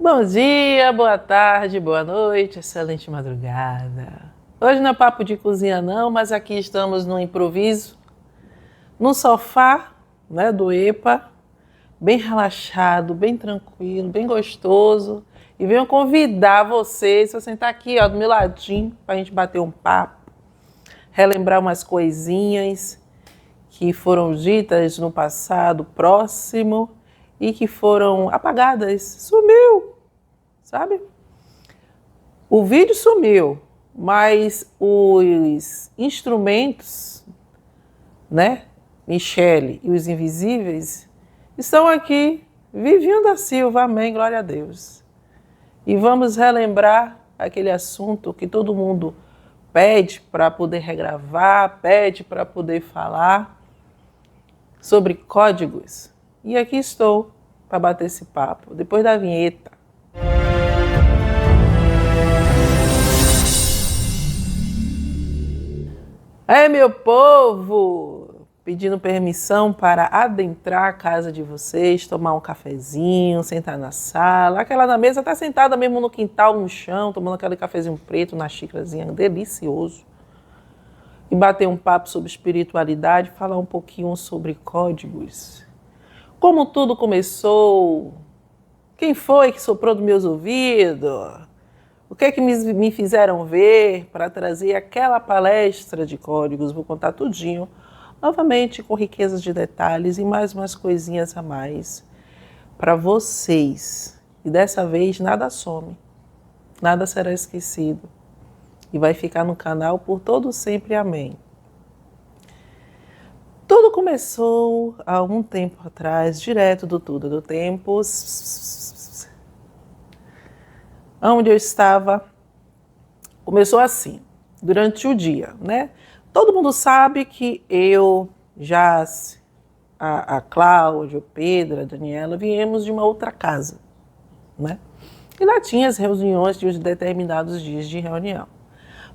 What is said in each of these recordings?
Bom dia, boa tarde, boa noite, excelente madrugada. Hoje não é papo de cozinha não, mas aqui estamos no improviso, no sofá, né, do EPA, bem relaxado, bem tranquilo, bem gostoso. E venho convidar vocês a sentar aqui, ó, do meu ladinho, para a gente bater um papo, relembrar umas coisinhas que foram ditas no passado próximo e que foram apagadas. Sumiu, sabe? O vídeo sumiu, mas os instrumentos, né? Michele e os invisíveis estão aqui. Vivinho da Silva, amém, glória a Deus. E vamos relembrar aquele assunto que todo mundo pede para poder regravar, pede para poder falar sobre códigos. E aqui estou para bater esse papo, depois da vinheta. Aí, meu povo, pedindo permissão para adentrar a casa de vocês, tomar um cafezinho, sentar na sala, aquela na mesa, tá sentada mesmo no quintal, no chão, tomando aquele cafezinho preto na xícarazinha, delicioso. E bater um papo sobre espiritualidade, falar um pouquinho sobre códigos. Como tudo começou? Quem foi que soprou dos meus ouvidos? O que é que me fizeram ver para trazer aquela palestra de códigos? Vou contar tudinho, novamente com riquezas de detalhes e mais umas coisinhas a mais para vocês. E dessa vez nada some, nada será esquecido. E vai ficar no canal por todo sempre, amém. Tudo começou há algum tempo atrás, direto do Tudo do Tempo, onde eu estava. Começou assim, durante o dia, né? Todo mundo sabe que eu, Jace, a Cláudia, o Pedro, a Daniela, viemos de uma outra casa, né? E lá tinha as reuniões de determinados dias de reunião.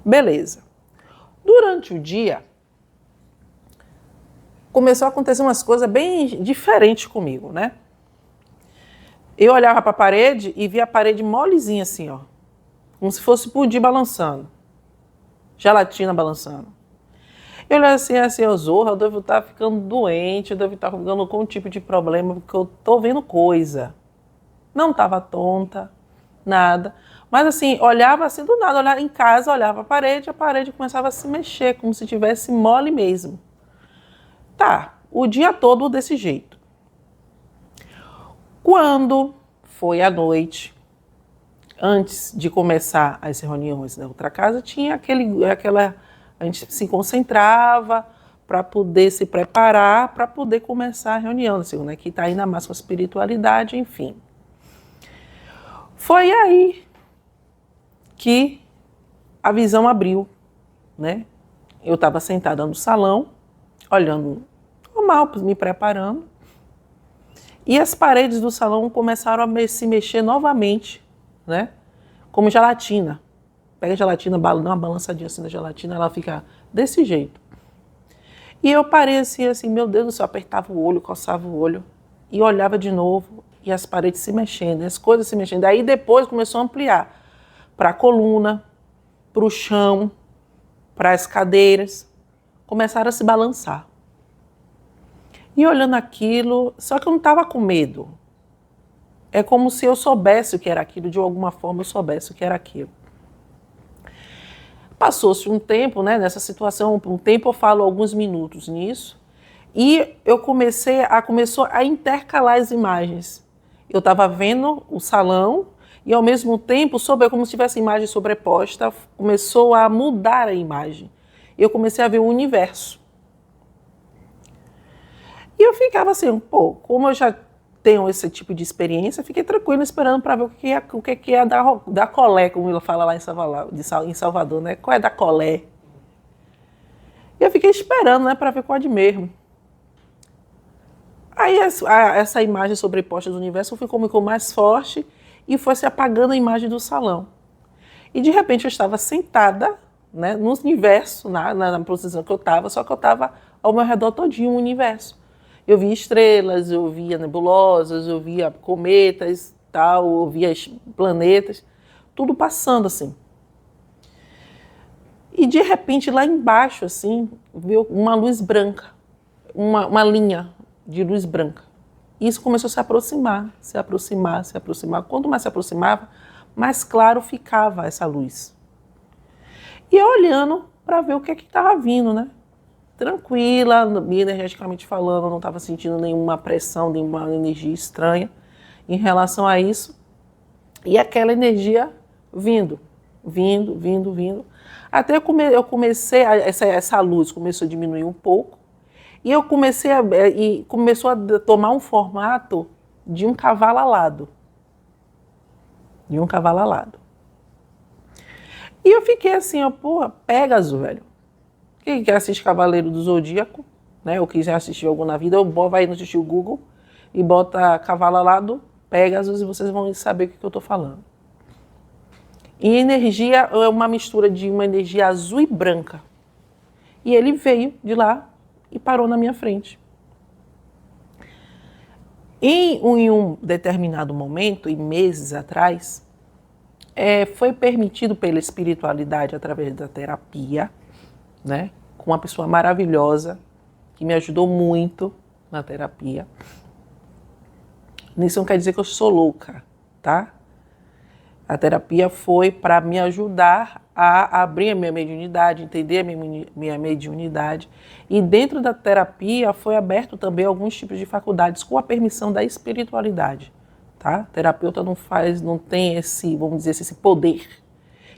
Beleza. Durante o dia, começou a acontecer umas coisas bem diferentes comigo, né? Eu olhava para a parede e via a parede molezinha assim, ó. Como se fosse pudim balançando. Gelatina balançando. Eu olhava assim, Zorra, eu devo estar ficando doente, eu devo estar ficando com um tipo de problema, porque eu tô vendo coisa. Não estava tonta, nada. Mas assim, olhava assim do nada, olhava em casa, olhava a parede começava a se mexer, como se tivesse mole mesmo. Tá, o dia todo desse jeito. Quando foi à noite, antes de começar as reuniões na outra casa, tinha a gente se concentrava para poder se preparar, para poder começar a reunião, assim, né, que está ainda mais com a espiritualidade, enfim. Foi aí que a visão abriu, né? Eu estava sentada no salão, olhando normal, me preparando, e as paredes do salão começaram a se mexer novamente, né? Como gelatina. Pega a gelatina, dá uma balançadinha assim na gelatina, ela fica desse jeito. E eu parei assim, meu Deus do céu, apertava o olho, coçava o olho, e olhava de novo, e as paredes se mexendo, as coisas se mexendo. Aí depois começou a ampliar para a coluna, para o chão, para as cadeiras. Começaram a se balançar. E olhando aquilo, só que eu não estava com medo. É como se eu soubesse o que era aquilo, de alguma forma eu soubesse o que era aquilo. Passou-se um tempo, né, nessa situação, um tempo eu falo alguns minutos nisso, e eu começou a intercalar as imagens. Eu estava vendo o salão e ao mesmo tempo, como se tivesse imagem sobreposta, começou a mudar a imagem. Eu comecei a ver o universo. E eu ficava assim, pô, como eu já tenho esse tipo de experiência, fiquei tranquila esperando para ver o que ia dar colé, como ela fala lá em Salvador, né? Qual é da colé? E eu fiquei esperando, né, para ver qual é de mesmo. Aí essa imagem sobreposta do universo ficou mais forte e foi se apagando a imagem do salão. E de repente eu estava sentada, né, no universo, na posição que eu estava, só que eu estava ao meu redor todinho o universo. Eu via estrelas, eu via nebulosas, eu via cometas, tal, eu via os planetas, tudo passando assim. E de repente lá embaixo, assim, veio uma luz branca, uma linha de luz branca. E isso começou a se aproximar, se aproximar, se aproximar. Quanto mais se aproximava, mais claro ficava essa luz. E eu olhando para ver o que estava vindo, né? Tranquila, energeticamente falando, não estava sentindo nenhuma pressão, nenhuma energia estranha em relação a isso. E aquela energia vindo. Até eu comecei, essa luz começou a diminuir um pouco, e eu começou a tomar um formato de um cavalo alado. E eu fiquei assim, ó, porra, Pégaso, velho. Quem quer assistir Cavaleiro do Zodíaco, né, ou quiser assistir algum na vida, vai no Google e bota cavalo alado, Pégasos, e vocês vão saber o que eu tô falando. E energia é uma mistura de uma energia azul e branca. E ele veio de lá e parou na minha frente. Em um determinado momento, e meses atrás, foi permitido pela espiritualidade, através da terapia, né, com uma pessoa maravilhosa, que me ajudou muito na terapia. Isso não quer dizer que eu sou louca, tá? A terapia foi para me ajudar a abrir a minha mediunidade, entender a minha mediunidade. E dentro da terapia foi aberto também alguns tipos de faculdades com a permissão da espiritualidade. Tá? O terapeuta não tem esse, vamos dizer, esse poder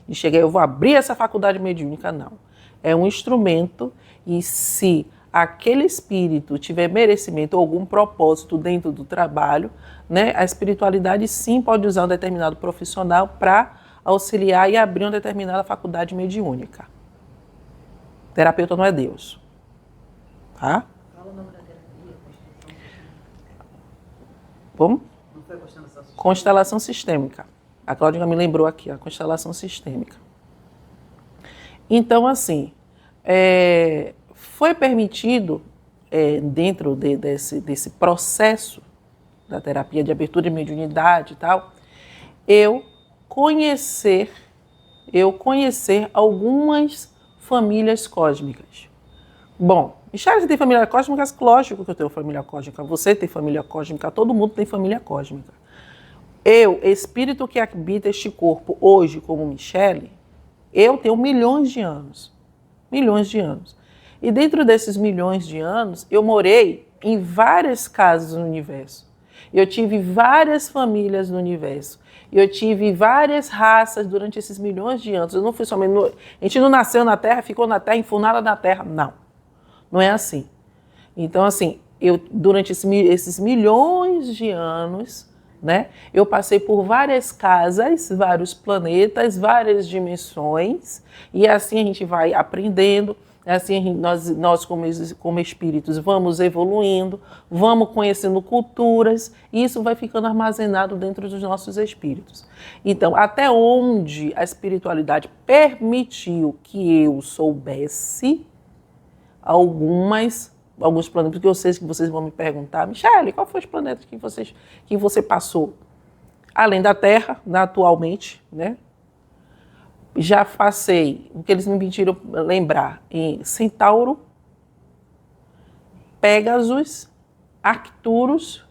de chegar, eu vou abrir essa faculdade mediúnica, não. É um instrumento, e se aquele espírito tiver merecimento ou algum propósito dentro do trabalho, né, a espiritualidade sim pode usar um determinado profissional para auxiliar e abrir uma determinada faculdade mediúnica. O terapeuta não é Deus. Tá? Fala o nome da terapia. Como? Não foi constelação sistêmica. A Cláudia me lembrou aqui, a constelação sistêmica. Então, assim, foi permitido, dentro desse processo da terapia de abertura de mediunidade e tal, eu conhecer algumas famílias cósmicas. Bom, Michele, você tem família cósmica? Lógico que eu tenho família cósmica. Você tem família cósmica, todo mundo tem família cósmica. Eu, espírito que habita este corpo hoje como Michele, eu tenho milhões de anos. Milhões de anos. E dentro desses milhões de anos, eu morei em várias casas no universo. Eu tive várias famílias no universo. Eu tive várias raças durante esses milhões de anos. Eu não fui somente... A gente não nasceu na Terra, ficou na Terra, enfurnada na Terra. Não. Não é assim. Então, assim, durante esses milhões de anos, né, eu passei por várias casas, vários planetas, várias dimensões, e assim a gente vai aprendendo, assim nós como espíritos vamos evoluindo, vamos conhecendo culturas, e isso vai ficando armazenado dentro dos nossos espíritos. Então, até onde a espiritualidade permitiu que eu soubesse alguns planetas, porque eu sei que vocês vão me perguntar, Michele, qual foi os planetas que você passou? Além da Terra, atualmente, né? Já passei, o que eles me pediram lembrar, em Centauro, Pégasus, Arcturus,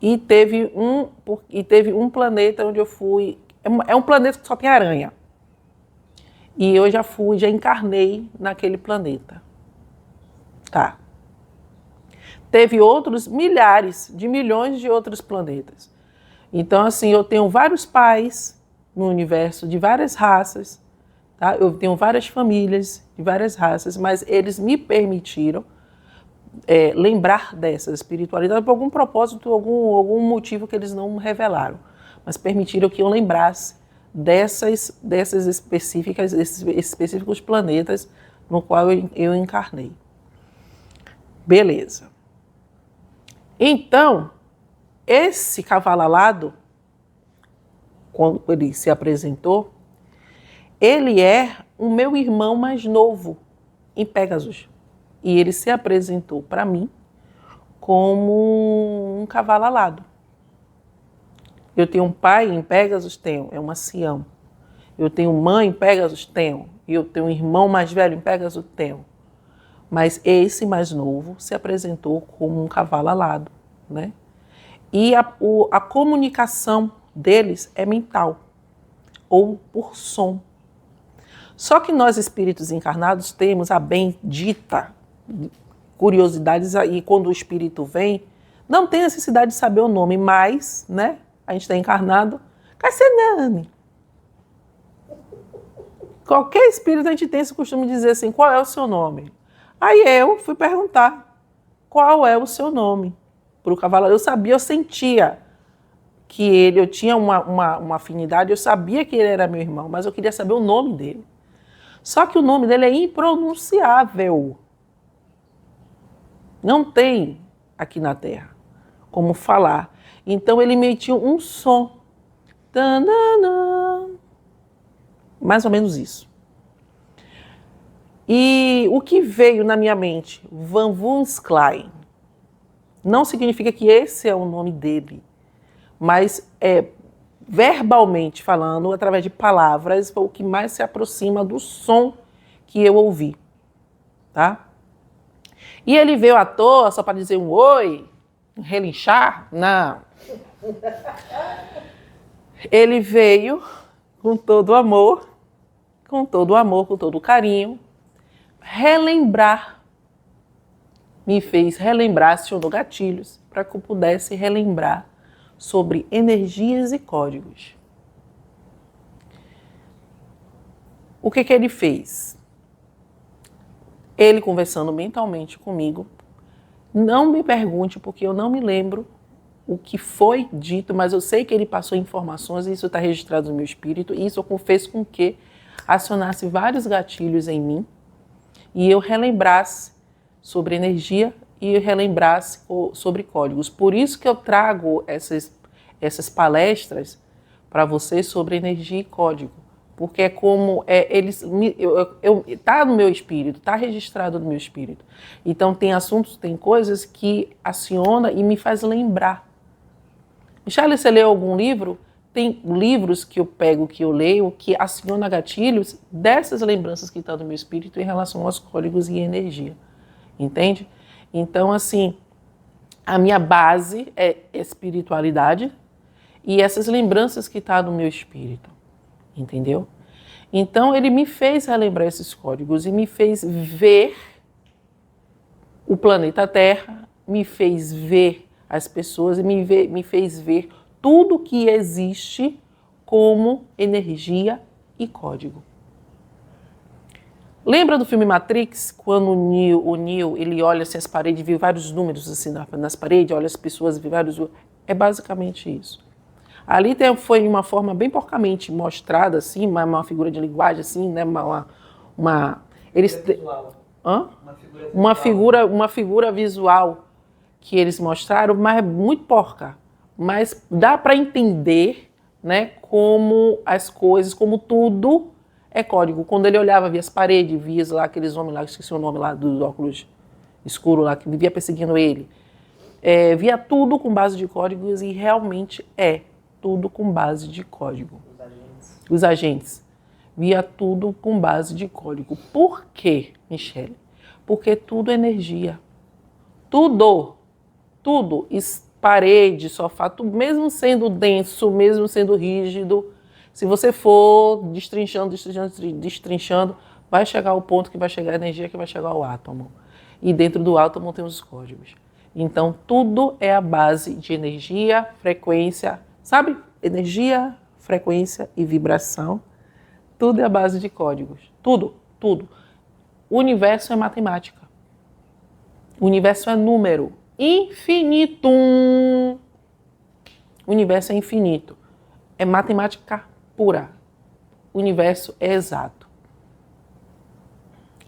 e teve um planeta onde eu fui, é um planeta que só tem aranha. E eu já encarnei naquele planeta. Tá. Teve outros milhares de milhões de outros planetas. Então, assim, eu tenho vários pais no universo, de várias raças, tá? Eu tenho várias famílias de várias raças, mas eles me permitiram lembrar dessa espiritualidade por algum propósito, algum motivo que eles não revelaram, mas permitiram que eu lembrasse desses específicos planetas no qual eu encarnei. Beleza. Então, esse cavalo alado, quando ele se apresentou, ele é o meu irmão mais novo em Pégasus. E ele se apresentou para mim como um cavalo alado. Eu tenho um pai em Pégasus? Tenho, é uma Sião. Eu tenho mãe em Pégasus? Tenho. E eu tenho um irmão mais velho em Pégasus? Tenho. Mas esse mais novo se apresentou como um cavalo alado, né? E a comunicação deles é mental, ou por som. Só que nós, espíritos encarnados, temos a bendita curiosidade, e quando o espírito vem, não tem necessidade de saber o nome, mas, né, a gente está encarnado, Cassenane. Qualquer espírito a gente tem esse costume de dizer assim, qual é o seu nome? Aí eu fui perguntar, qual é o seu nome? Para o cavalo, eu sabia, eu sentia que ele, eu tinha uma afinidade, eu sabia que ele era meu irmão, mas eu queria saber o nome dele. Só que o nome dele é impronunciável. Não tem aqui na Terra como falar. Então ele emitiu um som. Mais ou menos isso. E o que veio na minha mente? Van Woonsklein. Não significa que esse é o nome dele, mas verbalmente falando, através de palavras, foi o que mais se aproxima do som que eu ouvi, tá? E ele veio à toa só para dizer um oi, um relinchar? Não. Ele veio com todo amor, com todo o carinho, relembrar. Me fez relembrar, acionou gatilhos, para que eu pudesse relembrar sobre energias e códigos. O que ele fez? Ele conversando mentalmente comigo, não me pergunte porque eu não me lembro o que foi dito, mas eu sei que ele passou informações e isso está registrado no meu espírito e isso fez com que acionasse vários gatilhos em mim e eu relembrasse sobre energia e relembrasse sobre códigos. Por isso que eu trago essas palestras para vocês sobre energia e código. Porque é como tá no meu espírito, tá registrado no meu espírito. Então tem assuntos, tem coisas que aciona e me faz lembrar. Michele, você leu algum livro? Tem livros que eu pego, que eu leio, que aciona gatilhos dessas lembranças que estão no meu espírito em relação aos códigos e energia. Entende? Então, assim, a minha base é espiritualidade e essas lembranças que estão no meu espírito. Entendeu? Então, ele me fez relembrar esses códigos e me fez ver o planeta Terra, me fez ver as pessoas e me fez ver tudo que existe como energia e código. Lembra do filme Matrix, quando o Neo ele olha assim, as paredes, vê vários números assim nas paredes, olha as pessoas, vê vários... É basicamente isso. Ali foi uma forma bem porcamente mostrada, assim, uma figura de linguagem, assim, né? Uma figura visual que eles mostraram, mas muito porca. Mas dá para entender, né, como as coisas, como tudo é código. Quando ele olhava, via as paredes, via lá aqueles homens lá, esqueci o nome lá dos óculos escuros lá, que vivia perseguindo ele. Via tudo com base de códigos e realmente tudo com base de código. Os agentes. Via tudo com base de código. Por quê, Michele? Porque tudo é energia. Tudo. Parede, sofá, tudo, mesmo sendo denso, mesmo sendo rígido, se você for destrinchando, vai chegar ao ponto que vai chegar a energia, que vai chegar ao átomo. E dentro do átomo tem os códigos. Então, tudo é a base de energia, frequência, sabe? Energia, frequência e vibração. Tudo é a base de códigos. Tudo. O universo é matemática. O universo é número. Infinito. O universo é infinito. É matemática pura. O universo é exato.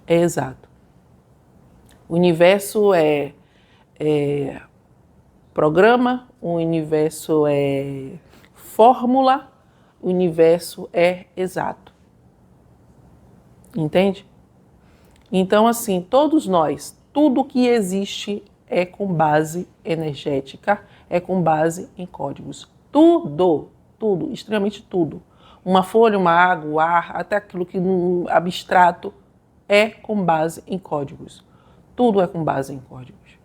É exato. O universo é programa, o universo é fórmula, o universo é exato. Entende? Então, assim, todos nós, tudo que existe é com base energética, é com base em códigos. Tudo, tudo, extremamente tudo. Uma folha, uma água, o ar, até aquilo que no abstrato é com base em códigos. Tudo é com base em códigos.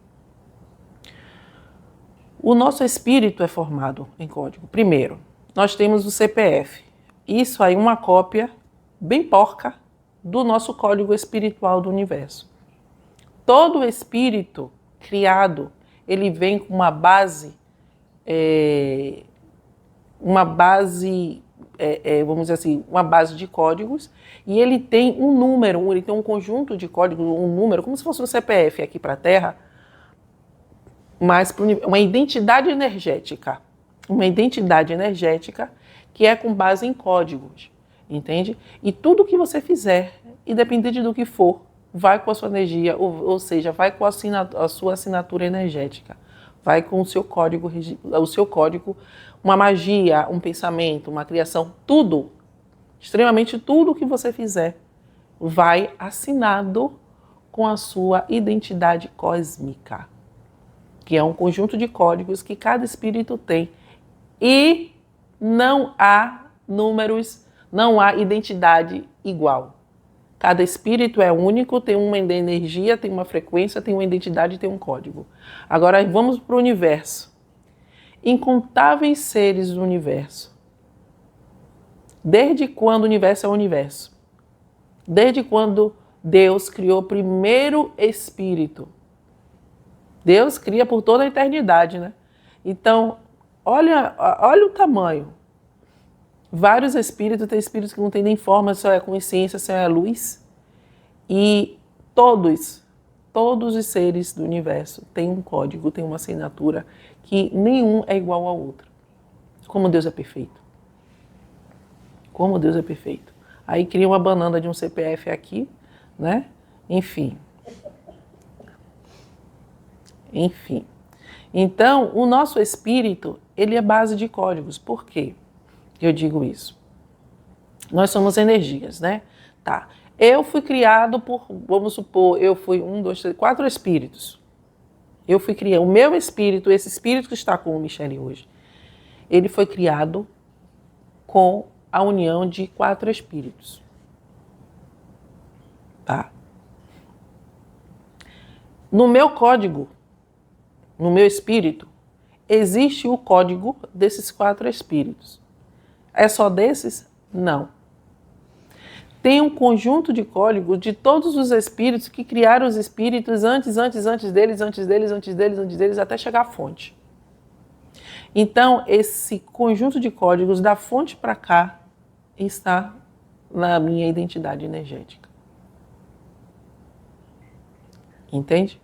O nosso espírito é formado em código. Primeiro, nós temos o CPF. Isso aí é uma cópia bem porca do nosso código espiritual do universo. Todo espírito criado, ele vem com uma base, vamos dizer assim, uma base de códigos, e ele tem um número, ele tem um conjunto de códigos, um número, como se fosse um CPF aqui para a Terra, mas uma identidade energética. Uma identidade energética que é com base em códigos, entende? E tudo que você fizer, independente do que for, vai com a sua energia, ou seja, vai com a sua assinatura energética, vai com o seu código, uma magia, um pensamento, uma criação, tudo, extremamente tudo que você fizer, vai assinado com a sua identidade cósmica, que é um conjunto de códigos que cada espírito tem. E não há números, não há identidade igual. Cada espírito é único, tem uma energia, tem uma frequência, tem uma identidade, tem um código. Agora vamos para o universo. Incontáveis seres do universo. Desde quando o universo é o universo? Desde quando Deus criou o primeiro espírito? Deus cria por toda a eternidade, né? Então, olha o tamanho. Vários espíritos, tem espíritos que não tem nem forma, só é consciência, só é luz. E todos os seres do universo têm um código, têm uma assinatura que nenhum é igual ao outro. Como Deus é perfeito. Como Deus é perfeito. Aí cria uma banana de um CPF aqui, né? Enfim. Então, o nosso espírito, ele é base de códigos. Por quê? Eu digo isso. Nós somos energias, né? Tá. Eu fui criado por, vamos supor, eu fui 1, 2, 3, 4 espíritos. Eu fui criado, o meu espírito, esse espírito que está com o Michele hoje, ele foi criado com a união de 4 espíritos. Tá? No meu código, no meu espírito, existe o código desses 4 espíritos. É só desses? Não. Tem um conjunto de códigos de todos os espíritos que criaram os espíritos antes deles, até chegar à fonte. Então, esse conjunto de códigos da fonte para cá está na minha identidade energética. Entende?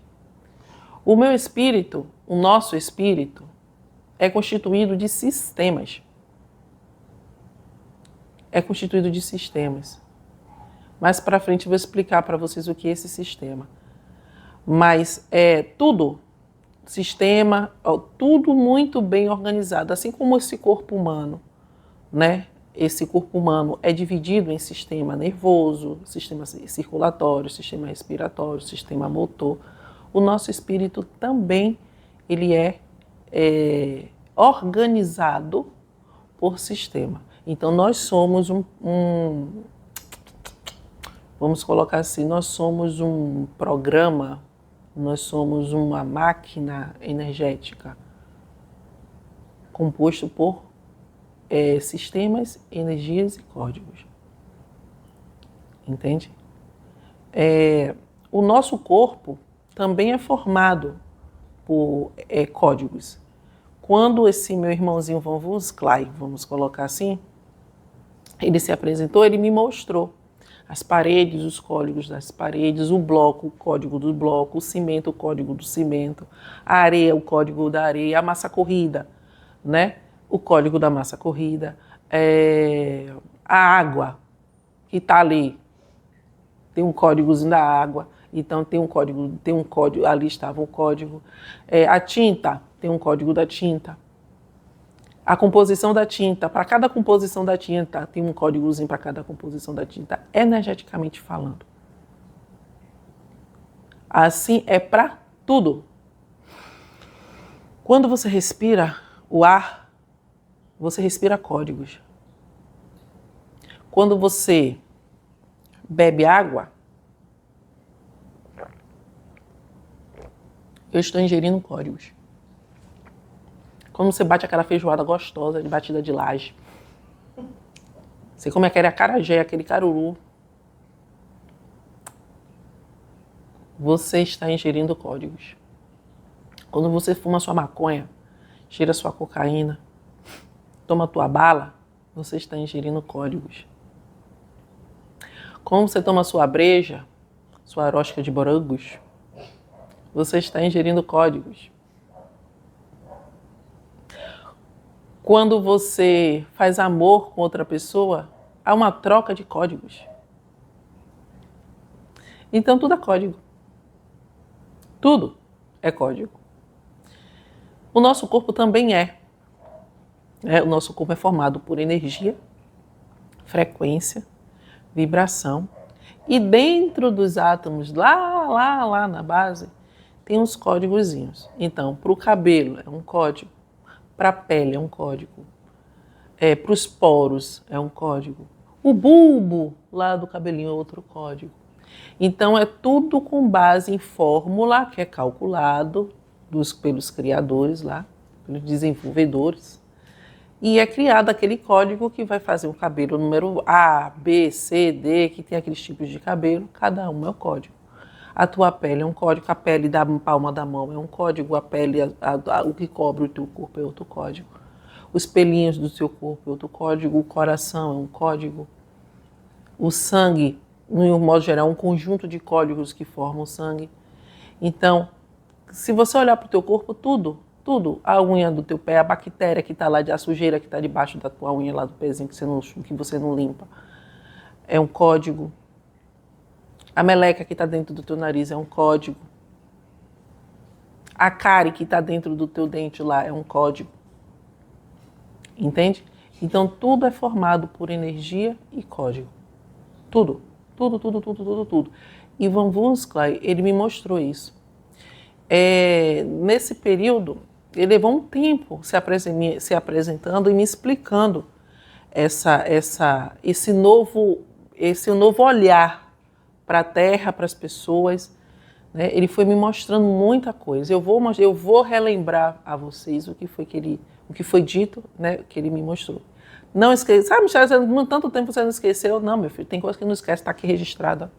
O meu espírito, o nosso espírito, é constituído de sistemas. É constituído de sistemas. Mais para frente eu vou explicar para vocês o que é esse sistema. Mas é tudo, sistema, tudo muito bem organizado, assim como esse corpo humano, né? Esse corpo humano é dividido em sistema nervoso, sistema circulatório, sistema respiratório, sistema motor. O nosso espírito também ele é organizado por sistema. Então nós somos vamos colocar assim, nós somos um programa, nós somos uma máquina energética composto por sistemas, energias e códigos. Entende? O nosso corpo também é formado por códigos. Quando esse meu irmãozinho Von Wuskley, vamos colocar assim, ele se apresentou, ele me mostrou as paredes, os códigos das paredes, o bloco, o código do bloco, o cimento, o código do cimento, a areia, o código da areia, a massa corrida, né? O código da massa corrida, a água que está ali, tem um códigozinho da água, então tem um código, ali estava o código, a tinta, tem um código da tinta. A composição da tinta, para cada composição da tinta, tem um códigozinho para cada composição da tinta, energeticamente falando. Assim é para tudo. Quando você respira o ar, você respira códigos. Quando você bebe água, eu estou ingerindo códigos. Quando você bate aquela feijoada gostosa de batida de laje, você come aquele acarajé, aquele caruru, você está ingerindo códigos. Quando você fuma sua maconha, cheira sua cocaína, toma tua bala, você está ingerindo códigos. Quando você toma sua breja, sua rosca de morangos, você está ingerindo códigos. Quando você faz amor com outra pessoa, há uma troca de códigos. Então tudo é código. Tudo é código. O nosso corpo também é. O nosso corpo é formado por energia, frequência, vibração. E dentro dos átomos, lá na base, tem uns códigozinhos. Então, para o cabelo é um código, para a pele é um código, para os poros é um código. O bulbo lá do cabelinho é outro código. Então, é tudo com base em fórmula que é calculado pelos criadores lá, pelos desenvolvedores. E é criado aquele código que vai fazer o cabelo número A, B, C, D, que tem aqueles tipos de cabelo, cada um é um código. A tua pele é um código, a pele da palma da mão é um código, a pele, o que cobre o teu corpo é outro código. Os pelinhos do seu corpo é outro código, o coração é um código. O sangue, no modo geral, é um conjunto de códigos que formam o sangue. Então, se você olhar para o teu corpo, tudo, a unha do teu pé, a bactéria que está lá, a sujeira que está debaixo da tua unha lá do pezinho que você não limpa, é um código. A meleca que está dentro do teu nariz é um código. A cárie que está dentro do teu dente lá é um código. Entende? Então tudo é formado por energia e código. Tudo. E Ivan Voonskley, ele me mostrou isso. Nesse período, ele levou um tempo se apresentando e me explicando esse novo olhar para a Terra, para as pessoas. Né? Ele foi me mostrando muita coisa. Eu vou relembrar a vocês o que foi dito, né? Que ele me mostrou. Não esqueça. Sabe, Michele, tanto tempo você não esqueceu? Não, meu filho, tem coisa que não esquece, está aqui registrada.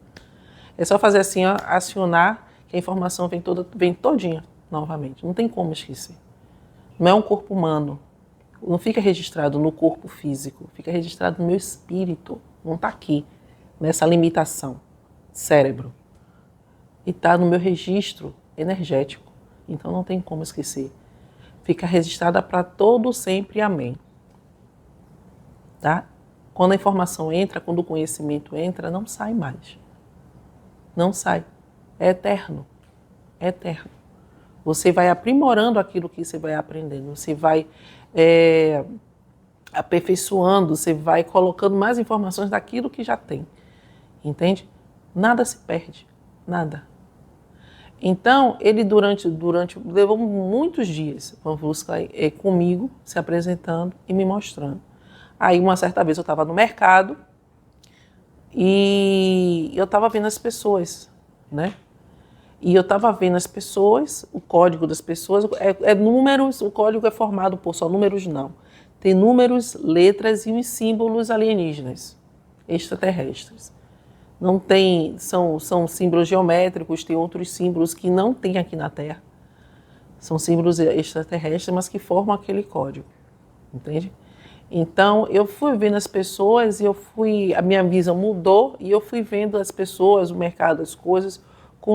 É só fazer assim, ó, acionar, que a informação vem todinha novamente. Não tem como esquecer. Não é um corpo humano. Não fica registrado no corpo físico, fica registrado no meu espírito. Não está aqui, nessa limitação. Cérebro. E está no meu registro energético. Então não tem como esquecer. Fica registrada para todo sempre. Amém. Tá? Quando a informação entra, quando o conhecimento entra, não sai mais. Não sai. É eterno. É eterno. Você vai aprimorando aquilo que você vai aprendendo. Você vai aperfeiçoando, você vai colocando mais informações daquilo que já tem. Entende? Nada se perde. Nada. Então, ele durante levou muitos dias, Ivan Voonskley, comigo, se apresentando e me mostrando. Aí, uma certa vez, eu estava no mercado e eu estava vendo as pessoas, né? E eu estava vendo as pessoas, o código das pessoas, números, o código é formado por só números, não. Tem números, letras e os símbolos alienígenas, extraterrestres. Não tem, são símbolos geométricos, tem outros símbolos que não tem aqui na Terra. São símbolos extraterrestres, mas que formam aquele código, entende? Então, eu fui vendo as pessoas e a minha visão mudou e eu fui vendo as pessoas, o mercado, as coisas,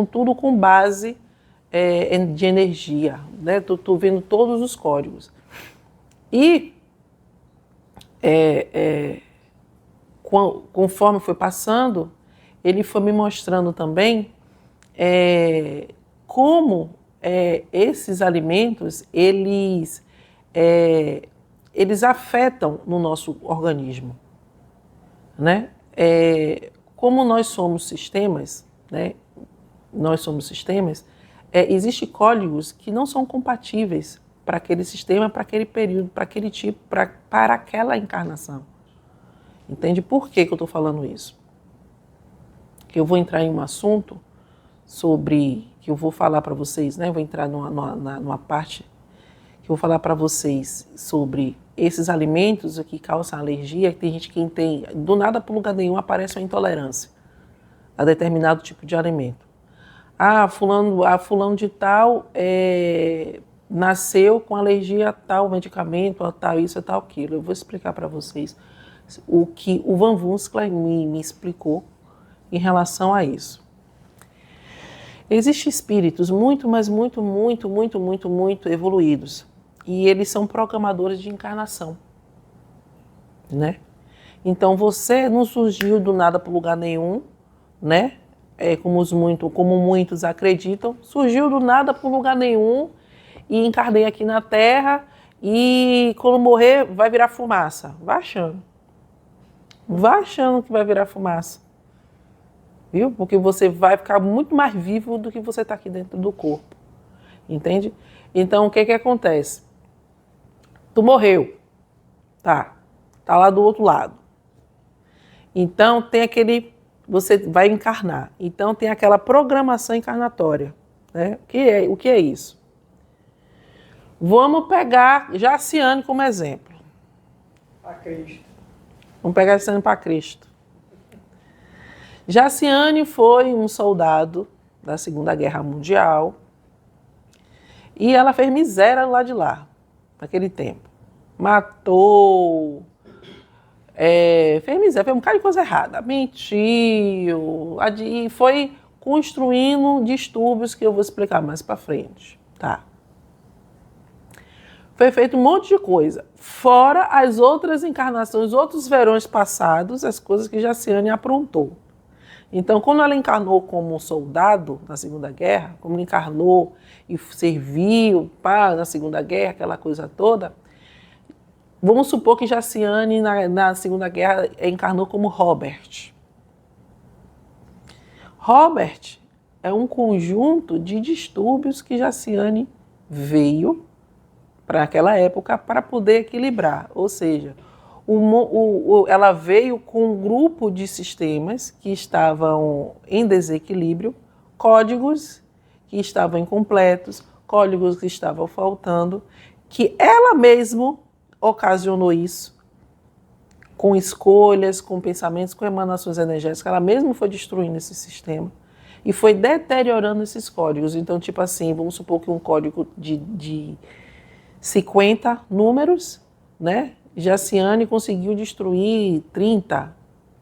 tudo com base de energia, né? Tô vendo todos os códigos. E conforme foi passando, ele foi me mostrando também como esses alimentos, eles afetam no nosso organismo, né? Como nós somos sistemas, né? Existem códigos que não são compatíveis para aquele sistema, para aquele período, para aquele tipo, para aquela encarnação. Entende por que eu estou falando isso? Que eu vou entrar em um assunto sobre, que eu vou falar para vocês, né? Vou entrar numa parte que eu vou falar para vocês sobre esses alimentos que causam alergia. Tem gente que tem, do nada por lugar nenhum aparece uma intolerância a determinado tipo de alimento. Fulano de tal nasceu com alergia a tal medicamento, a tal isso, a tal aquilo. Eu vou explicar para vocês o que o Van Wunskler me explicou em relação a isso. Existem espíritos muito, mas muito evoluídos. E eles são programadores de encarnação, né? Então você não surgiu do nada por lugar nenhum, né? Como muitos acreditam, surgiu do nada por lugar nenhum e encarnei aqui na Terra e quando morrer vai virar fumaça. Vai achando. Vai achando que vai virar fumaça. Viu? Porque você vai ficar muito mais vivo do que você está aqui dentro do corpo. Entende? Então, o que acontece? Tu morreu. Tá lá do outro lado. Então, você vai encarnar. Então, tem aquela programação encarnatória. Né? O que é isso? Vamos pegar Jaciane como exemplo. Para Cristo. Vamos pegar Jaciane para Cristo. Jaciane foi um soldado da Segunda Guerra Mundial e ela fez miséria lá de lá, naquele tempo. Matou, fez miséria, fez um bocado de coisa errada, mentiu, e foi construindo distúrbios que eu vou explicar mais para frente, tá? Foi feito um monte de coisa, fora as outras encarnações, outros verões passados, as coisas que Jaciane aprontou. Então, quando ela encarnou como soldado na Segunda Guerra, como ela encarnou e serviu na Segunda Guerra, aquela coisa toda, vamos supor que Jaciane na Segunda Guerra encarnou como Robert. Robert é um conjunto de distúrbios que Jaciane veio para aquela época para poder equilibrar, ou seja, ela veio com um grupo de sistemas que estavam em desequilíbrio, códigos que estavam incompletos, códigos que estavam faltando, que ela mesma ocasionou isso, com escolhas, com pensamentos, com emanações energéticas, ela mesma foi destruindo esse sistema e foi deteriorando esses códigos. Então, tipo assim, vamos supor que um código de 50 números, né? Jaciane conseguiu destruir 30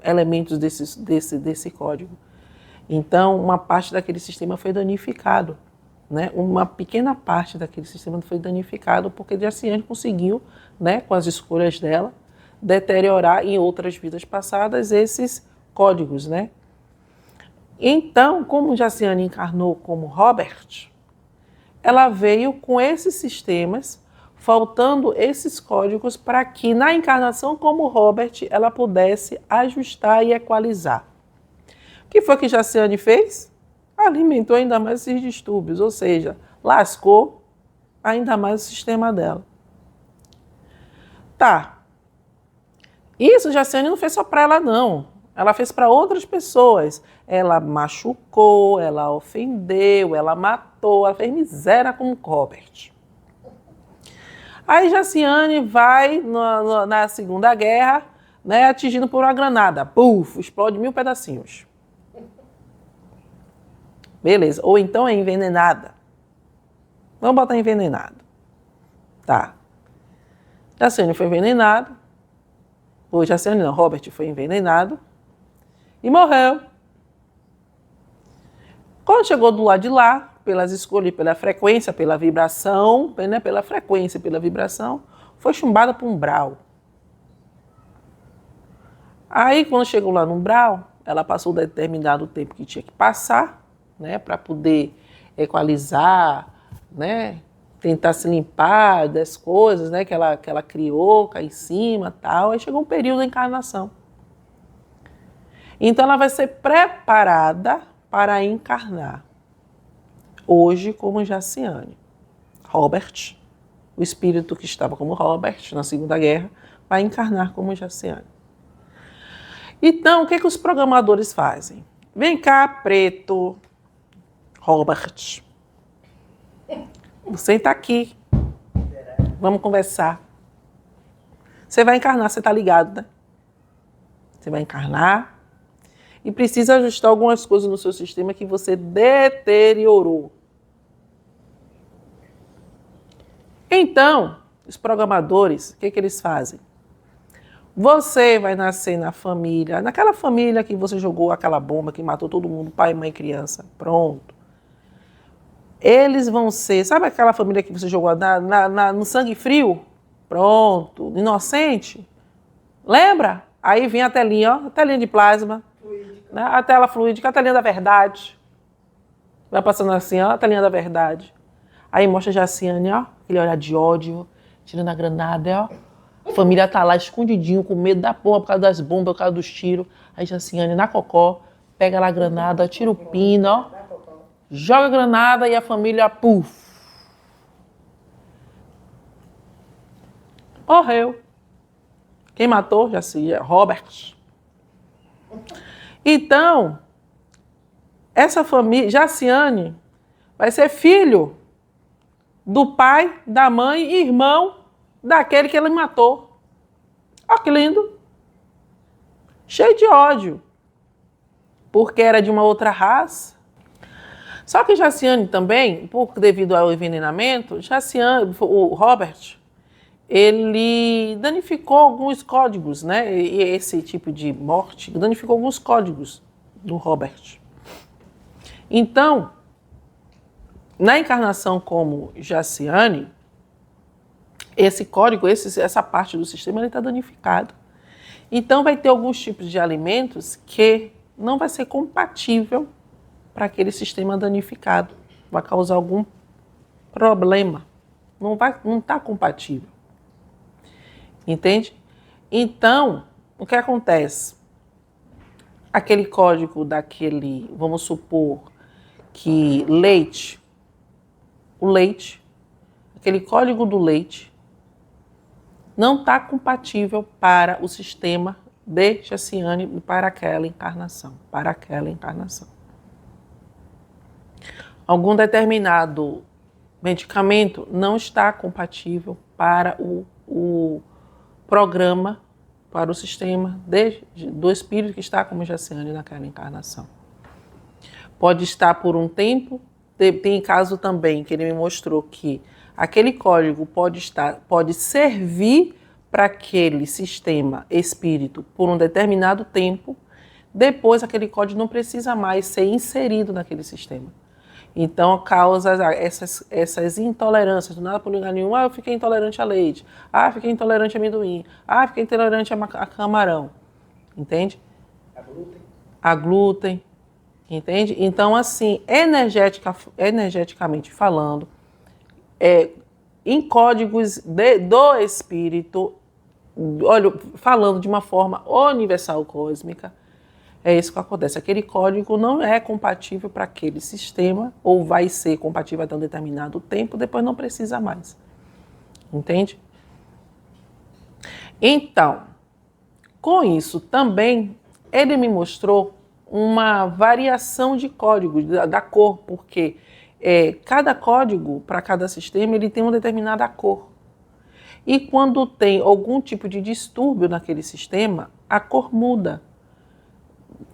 elementos desse código. Então, uma parte daquele sistema foi danificado, né? Uma pequena parte daquele sistema foi danificado porque Jaciane conseguiu, né, com as escolhas dela, deteriorar em outras vidas passadas esses códigos, né? Então, como Jaciane encarnou como Robert, ela veio com esses sistemas, faltando esses códigos para que na encarnação como Robert ela pudesse ajustar e equalizar. O que foi que Jaciane fez? Alimentou ainda mais esses distúrbios, ou seja, lascou ainda mais o sistema dela. Tá. Isso Jaciane não fez só para ela, não. Ela fez para outras pessoas. Ela machucou, ela ofendeu, ela matou, ela fez miséria com Robert. Aí Jaciane vai na Segunda Guerra, né, atingido por uma granada. Puf, explode 1000 pedacinhos. Beleza. Ou então é envenenada. Vamos botar envenenado. Tá. Jaciane foi envenenado. Ou Jaciane não, Robert foi envenenado. E morreu. Quando chegou do lado de lá, pelas escolhas, pela frequência, pela vibração, né, pela frequência e pela vibração, foi chumbada para um umbral. Aí, quando chegou lá no umbral, ela passou determinado tempo que tinha que passar, né, para poder equalizar, né, tentar se limpar das coisas, né, que ela criou, cá em cima, tal. Aí chegou um período da encarnação. Então, ela vai ser preparada para encarnar. Hoje, como Jaciane. Robert o espírito que estava como Robert na Segunda Guerra vai encarnar como Jaciane. Então, o que os programadores fazem? Vem cá, preto, Robert. Você está aqui. Vamos conversar. Você vai encarnar, você está ligado, né? Você vai encarnar e precisa ajustar algumas coisas no seu sistema que você deteriorou. Então, os programadores, o que eles fazem? Você vai nascer na família, naquela família que você jogou aquela bomba que matou todo mundo, pai, mãe, criança. Pronto. Eles vão ser, sabe aquela família que você jogou no sangue frio? Pronto. Inocente? Lembra? Aí vem a telinha, ó, a telinha de plasma. Né? A tela fluídica, a telinha da verdade. Vai passando assim, ó, a telinha da verdade. Aí mostra a Jaciane, ó, aquele olhar de ódio, tirando a granada, ó. A família tá lá escondidinho, com medo da porra por causa das bombas, por causa dos tiros. Aí Jaciane, na cocó, pega lá a granada, tira o pino, ó, joga a granada e a família, puf. Morreu. Quem matou? Robert. Então, essa família, Jaciane, vai ser filho do pai, da mãe e irmão daquele que ele matou. Olha que lindo. Cheio de ódio. Porque era de uma outra raça. Só que Jaciane também, devido ao envenenamento, o Robert, ele danificou alguns códigos, né? E esse tipo de morte danificou alguns códigos do Robert. Então, na encarnação como Jaciane, esse código, essa parte do sistema, ele está danificado. Então, vai ter alguns tipos de alimentos que não vai ser compatível para aquele sistema danificado. Vai causar algum problema. Não está compatível. Entende? Então, o que acontece? Aquele código daquele, vamos supor que aquele código do leite, não está compatível para o sistema de Jaciane para aquela encarnação. Algum determinado medicamento não está compatível para o programa, para o sistema do espírito que está como Jaciane naquela encarnação. Pode estar por um tempo, tem caso também que ele me mostrou que aquele código pode servir para aquele sistema espírito por um determinado tempo, depois aquele código não precisa mais ser inserido naquele sistema. Então, causa essas intolerâncias, do nada por lugar nenhum. Eu fiquei intolerante a leite. Fiquei intolerante a amendoim. Fiquei intolerante a camarão. Entende? A glúten. Entende? Então, assim, energeticamente falando, em códigos do espírito, olha, falando de uma forma universal cósmica, é isso que acontece. Aquele código não é compatível para aquele sistema, ou vai ser compatível até um determinado tempo, depois não precisa mais. Entende? Então, com isso também, ele me mostrou uma variação de códigos, da cor, porque cada código, para cada sistema, ele tem uma determinada cor. E quando tem algum tipo de distúrbio naquele sistema, a cor muda.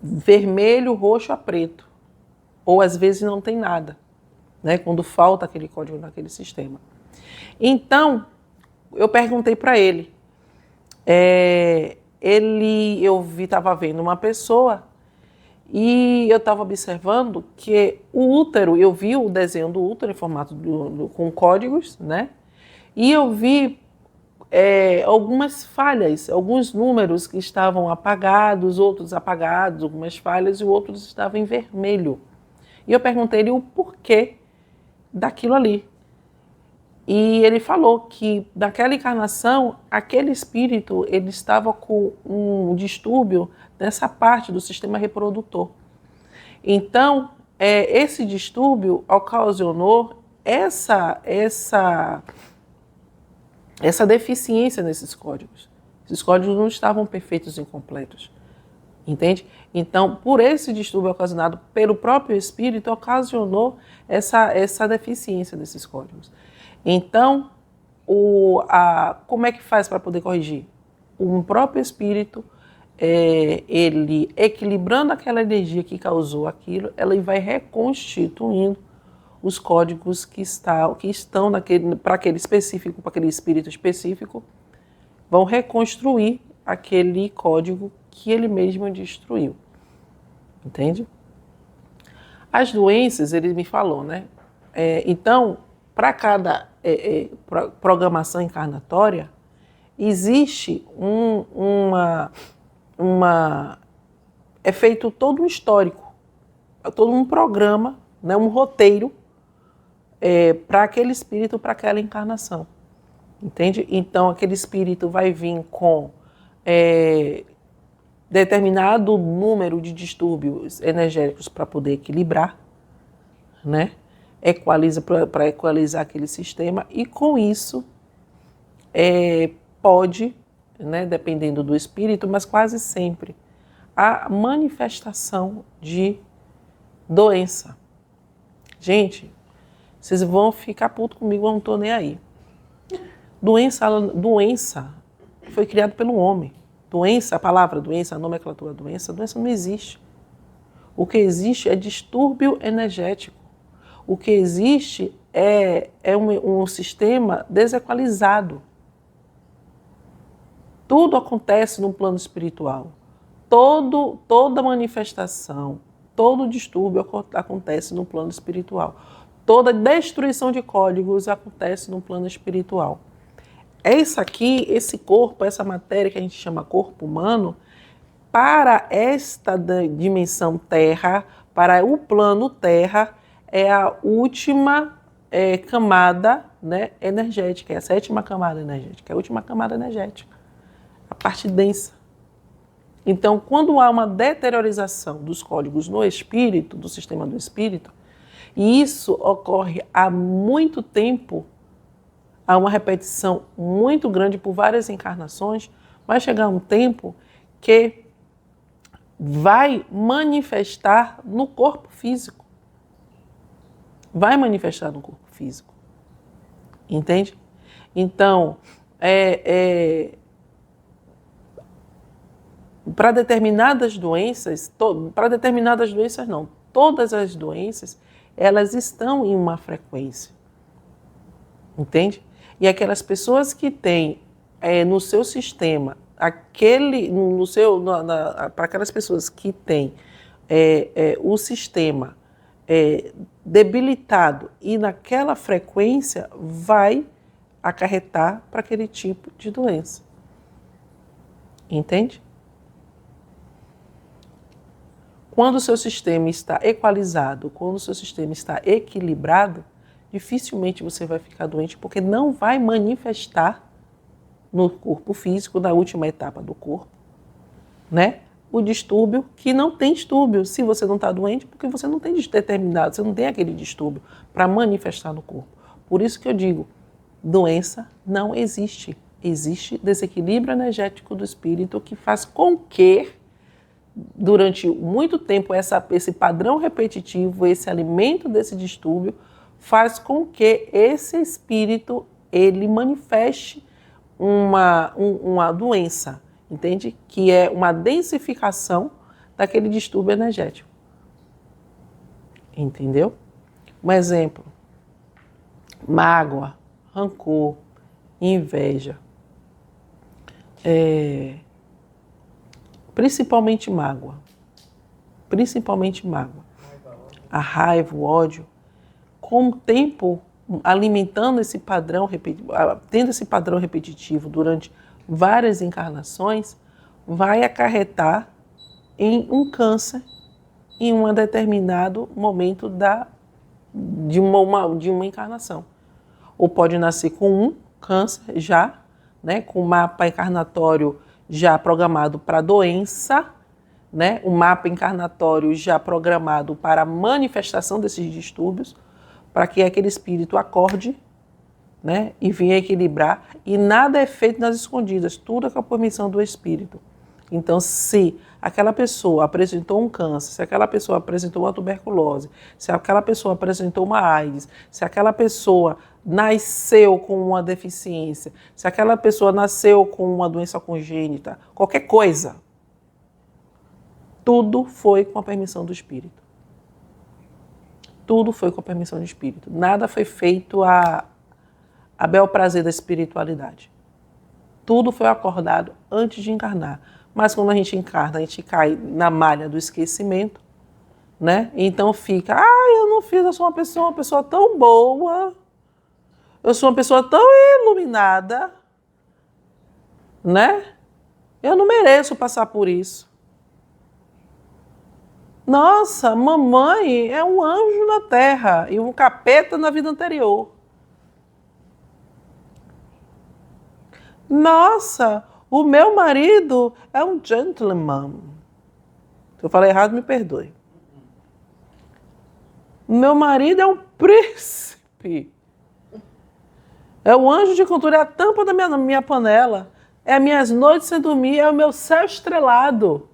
Vermelho, roxo a preto. Ou às vezes não tem nada, né? Quando falta aquele código naquele sistema. Então, eu perguntei para ele. Eu estava vendo uma pessoa e eu estava observando que o útero, eu vi o desenho do útero em formato com códigos, né? E eu vi algumas falhas, alguns números que estavam apagados, outros apagados, algumas falhas, e outros estavam em vermelho. E eu perguntei-lhe o porquê daquilo ali. E ele falou que naquela encarnação, aquele espírito, ele estava com um distúrbio nessa parte do sistema reprodutor. Então, esse distúrbio ocasionou essa deficiência nesses códigos. Esses códigos não estavam perfeitos e incompletos. Entende? Então, por esse distúrbio ocasionado pelo próprio espírito, ocasionou essa deficiência desses códigos. Então, como é que faz para poder corrigir? O próprio espírito, ele equilibrando aquela energia que causou aquilo, ela vai reconstituindo os códigos que estão para aquele específico, para aquele espírito específico, vão reconstruir aquele código que ele mesmo destruiu. Entende? As doenças, ele me falou, né? Então, para cada programação encarnatória, existe é feito todo um histórico, todo um programa, né, um roteiro para aquele espírito, para aquela encarnação. Entende? Então, aquele espírito vai vir com determinado número de distúrbios energéticos para poder equilibrar, né? Para equalizar aquele sistema, e com isso pode, né, dependendo do espírito, mas quase sempre, a manifestação de doença. Gente, vocês vão ficar putos comigo, eu não estou nem aí. Doença foi criada pelo homem. Doença, a palavra doença, a nomenclatura doença não existe. O que existe é distúrbio energético. O que existe é um sistema desequalizado. Tudo acontece no plano espiritual. Toda manifestação, todo distúrbio acontece no plano espiritual. Toda destruição de códigos acontece no plano espiritual. Esse corpo, essa matéria que a gente chama corpo humano, para esta dimensão Terra, para o plano Terra, é a última camada, né, energética, é a 7ª camada energética, é a última camada energética, a parte densa. Então, quando há uma deteriorização dos códigos no espírito, do sistema do espírito, e isso ocorre há muito tempo, há uma repetição muito grande por várias encarnações, vai chegar um tempo que vai manifestar no corpo físico. Vai manifestar no corpo físico. Entende? Então, para determinadas doenças, todas as doenças, elas estão em uma frequência. Entende? E aquelas pessoas que têm no seu sistema, para aquelas pessoas que têm o sistema debilitado e naquela frequência, vai acarretar para aquele tipo de doença. Entende? Quando o seu sistema está equalizado, quando o seu sistema está equilibrado, dificilmente você vai ficar doente, porque não vai manifestar no corpo físico, na última etapa do corpo, né? O distúrbio, que não tem distúrbio. Se você não está doente, porque você não tem determinado, você não tem aquele distúrbio para manifestar no corpo. Por isso que eu digo, doença não existe. Existe desequilíbrio energético do espírito que faz com que, durante muito tempo, esse padrão repetitivo, esse alimento desse distúrbio, faz com que esse espírito ele manifeste uma doença, entende? Que é uma densificação daquele distúrbio energético. Entendeu? Um exemplo: mágoa, rancor, inveja, principalmente mágoa. A raiva, o ódio. Com o tempo, alimentando esse padrão, tendo esse padrão repetitivo durante várias encarnações, vai acarretar em um câncer em um determinado momento de uma encarnação. Ou pode nascer com um câncer já, né, com o mapa encarnatório já programado para doença, né, o mapa encarnatório já programado para a manifestação desses distúrbios, para que aquele espírito acorde, né? E vir equilibrar. E nada é feito nas escondidas, tudo é com a permissão do Espírito. Então, se aquela pessoa apresentou um câncer, se aquela pessoa apresentou uma tuberculose, se aquela pessoa apresentou uma AIDS, se aquela pessoa nasceu com uma deficiência, se aquela pessoa nasceu com uma doença congênita, qualquer coisa, tudo foi com a permissão do Espírito. Tudo foi com a permissão do Espírito. Nada foi feito a bel prazer da espiritualidade. Tudo foi acordado antes de encarnar. Mas quando a gente encarna, a gente cai na malha do esquecimento, né? Então fica, eu não fiz, eu sou uma pessoa tão boa, eu sou uma pessoa tão iluminada, né? Eu não mereço passar por isso. Nossa, mamãe é um anjo na terra e um capeta na vida anterior. Nossa, o meu marido é um gentleman. Se eu falei errado, me perdoe. Meu marido é um príncipe. É o anjo de controle, é a tampa da minha panela. É as minhas noites sem dormir, é o meu céu estrelado.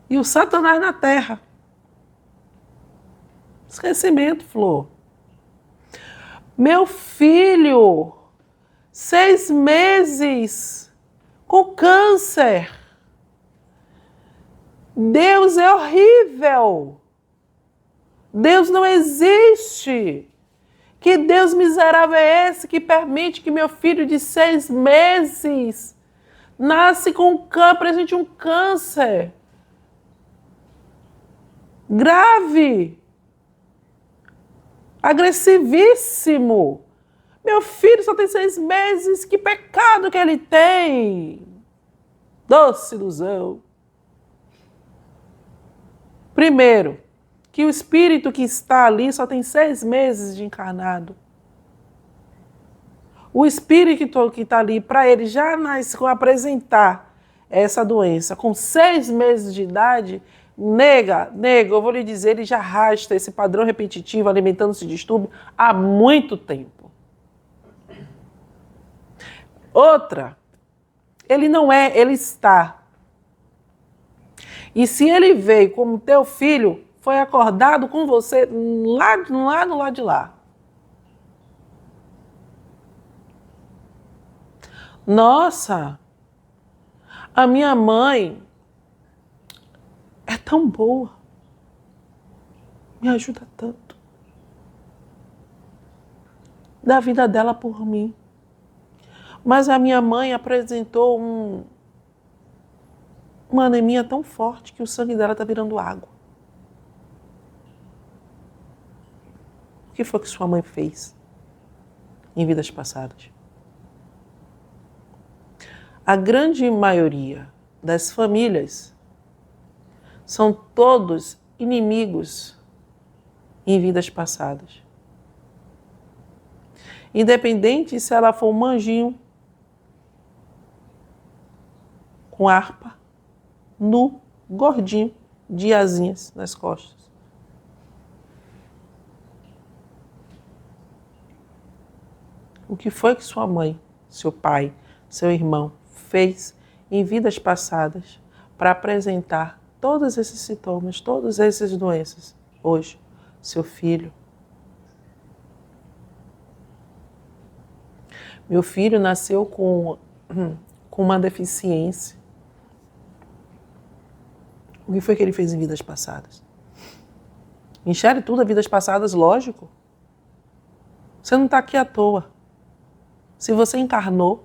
E o Satanás na terra. Esquecimento, Flor. Meu filho, 6 meses, com câncer. Deus é horrível. Deus não existe. Que Deus miserável é esse que permite que meu filho de 6 meses nasce com apresente um câncer grave, agressivíssimo. Meu filho só tem 6 meses, que pecado que ele tem. Doce ilusão. Primeiro, que o espírito que está ali só tem 6 meses de encarnado. O espírito que está ali, para ele já apresentar essa doença com 6 meses de idade, nega, eu vou lhe dizer, ele já arrasta esse padrão repetitivo, alimentando esse distúrbio há muito tempo. Outra, ele não é, ele está. E se ele veio como teu filho, foi acordado com você lá no lado de lá. Nossa, a minha mãe é tão boa, me ajuda tanto, dá a vida dela por mim. Mas a minha mãe apresentou uma anemia tão forte que o sangue dela está virando água. O que foi que sua mãe fez em vidas passadas? A grande maioria das famílias são todos inimigos em vidas passadas. Independente se ela for um anjinho com harpa, nu, gordinho, de asinhas nas costas. O que foi que sua mãe, seu pai, seu irmão fez em vidas passadas para apresentar todos esses sintomas, todas essas doenças hoje? Seu filho. Meu filho nasceu com uma deficiência. O que foi que ele fez em vidas passadas? Enxergue tudo a vidas passadas, lógico. Você não está aqui à toa. Se você encarnou,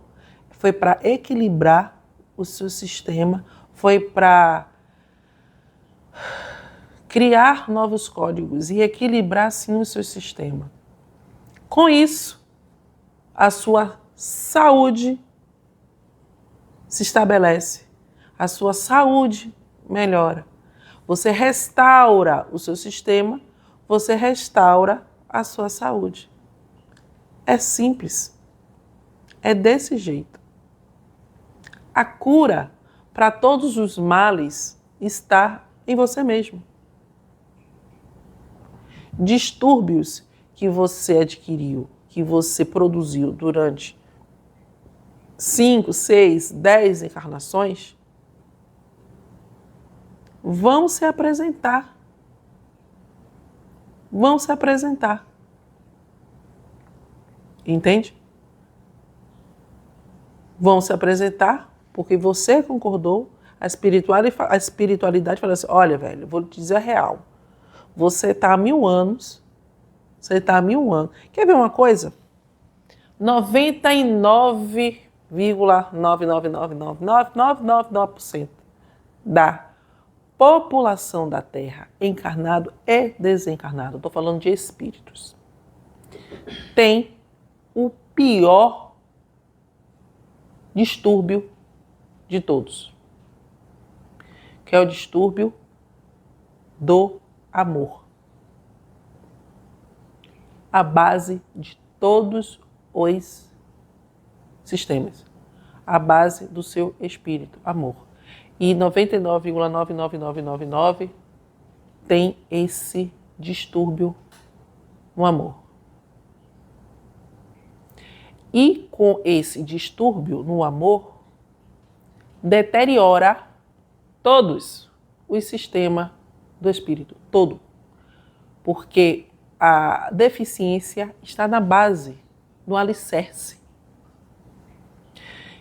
foi para equilibrar o seu sistema, foi para criar novos códigos e equilibrar, sim, o seu sistema. Com isso, a sua saúde se estabelece, a sua saúde melhora. Você restaura o seu sistema, você restaura a sua saúde. É simples. É desse jeito. A cura para todos os males está em você mesmo. Distúrbios que você adquiriu, que você produziu durante 5, 6, 10 encarnações, vão se apresentar. Vão se apresentar. Entende? Vão se apresentar porque você concordou, a espiritualidade fala assim, olha, velho, vou te dizer a real. Você está há 1000 anos, Quer ver uma coisa? 99,9999999% da população da Terra, encarnado e desencarnado, estou falando de espíritos, tem o pior distúrbio de todos, que é o distúrbio do amor. A base de todos os sistemas. A base do seu espírito, amor. E 99,99999 tem esse distúrbio no amor. E com esse distúrbio no amor, deteriora todos os sistemas do espírito, todo. Porque a deficiência está na base, no alicerce.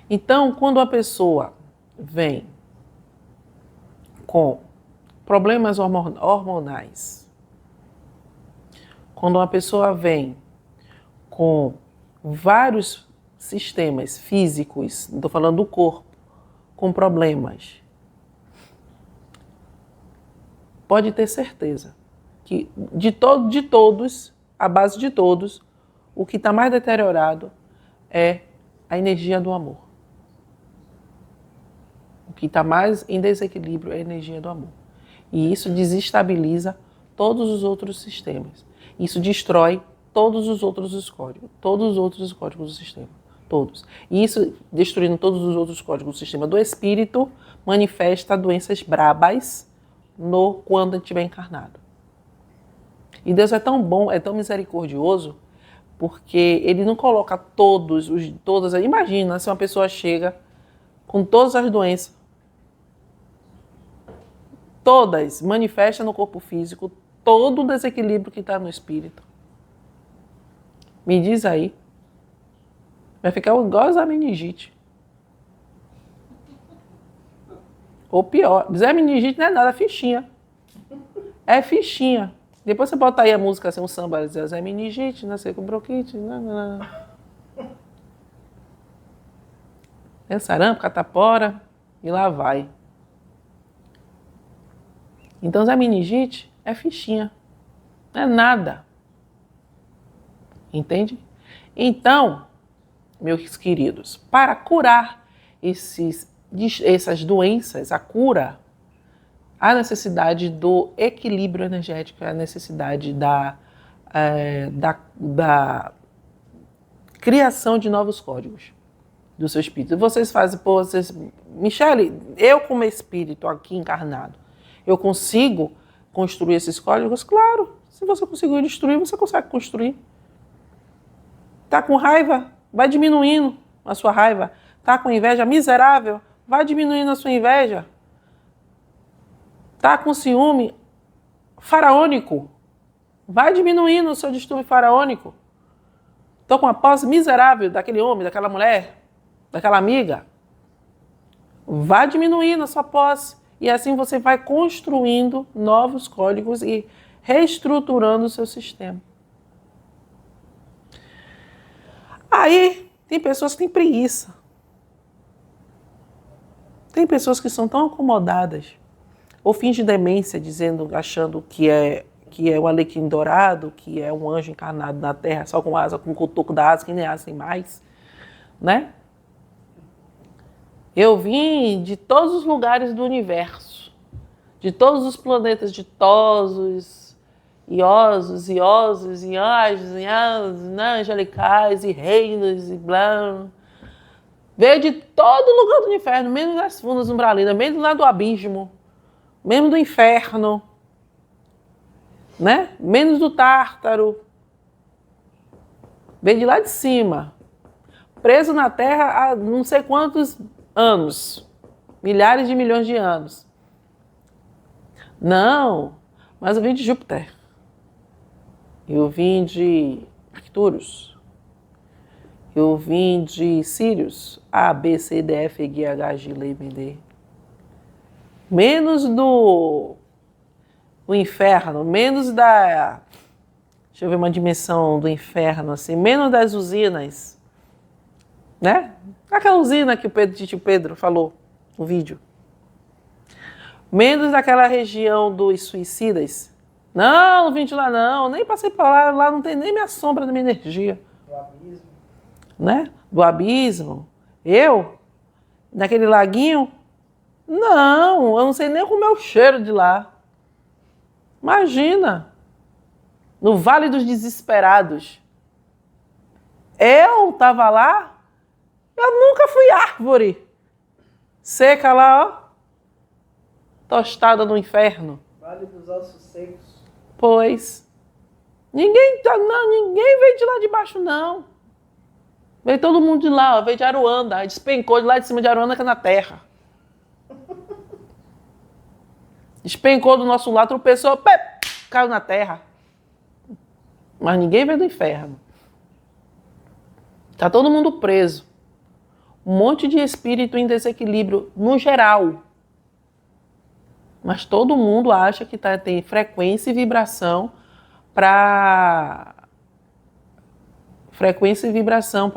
Então, quando a pessoa vem com problemas hormonais, quando uma pessoa vem com vários sistemas físicos, não estou falando do corpo, com problemas, pode ter certeza que de todos, a base de todos, o que está mais deteriorado é a energia do amor. O que está mais em desequilíbrio é a energia do amor. E isso desestabiliza todos os outros sistemas. Isso destrói todos os outros códigos do sistema. Todos. E isso, destruindo todos os outros códigos do sistema do espírito, manifesta doenças brabas quando ele estiver encarnado. E Deus é tão bom, é tão misericordioso, porque Ele não coloca todas. Imagina se uma pessoa chega com todas as doenças, todas, manifesta no corpo físico, todo o desequilíbrio que está no espírito. Me diz aí. Vai ficar igual a meningite. Ou pior, dizer meningite não é nada, é fichinha. É fichinha. Depois você bota aí a música, assim, um samba, dizer é meningite, nasceu com bronquite. Não. É sarampo, catapora e lá vai. Então, Zé meningite é fichinha. Não é nada. Entende? Então, meus queridos, para curar essas doenças, a cura, a necessidade do equilíbrio energético, a necessidade da criação de novos códigos do seu espírito. Vocês fazem, Michele, eu como espírito aqui encarnado, eu consigo construir esses códigos? Claro, se você conseguir destruir, você consegue construir. Tá com raiva? Vai diminuindo a sua raiva. Tá com inveja miserável? Vai diminuindo a sua inveja. Tá com ciúme faraônico? Vai diminuindo o seu distúrbio faraônico. Tô com uma posse miserável daquele homem, daquela mulher, daquela amiga? Vai diminuindo a sua posse. E assim você vai construindo novos códigos e reestruturando o seu sistema. Aí, tem pessoas que têm preguiça. Tem pessoas que são tão acomodadas, ou fingem demência, achando que é o alecrim dourado, que é um anjo encarnado na terra, só com asa, com o cotoco da asa, que nem asa tem mais, né? Eu vim de todos os lugares do universo, de todos os planetas ditosos, iosos, e anjos, angelicais, e reinos, e blá. Veio de todo lugar do inferno, menos das fundas umbralinas, mesmo lá do abismo, mesmo do inferno, né? Menos do Tártaro, Veio de lá de cima. Preso na Terra há não sei quantos anos. Milhares de milhões de anos. Não, mas eu vim de Júpiter. Eu vim de Arcturus. Eu vim de Sirius. A, B, C, D, F, G, H, G, L, M, D. Menos do inferno, menos da... Deixa eu ver uma dimensão do inferno, assim. Menos das usinas, né? Aquela usina que o tio Pedro falou no vídeo. Menos daquela região dos suicidas. Não vim de lá não, nem passei por lá, lá não tem nem minha sombra da minha energia. Do abismo. Né? Do abismo. Eu? Naquele laguinho? Não, eu não sei nem como é o cheiro de lá. Imagina. No Vale dos Desesperados. Eu estava lá, eu nunca fui árvore. Seca lá, ó. Tostada no inferno. Vale dos Ossos Secos. Pois. Ninguém veio de lá de baixo, não. Veio todo mundo de lá, ó, veio de Aruanda. Despencou de lá de cima de Aruanda, que é na terra. Despencou do nosso lado, tropeçou, caiu na terra. Mas ninguém veio do inferno. Tá todo mundo preso. Um monte de espírito em desequilíbrio, no geral. Mas todo mundo acha que tem frequência e vibração para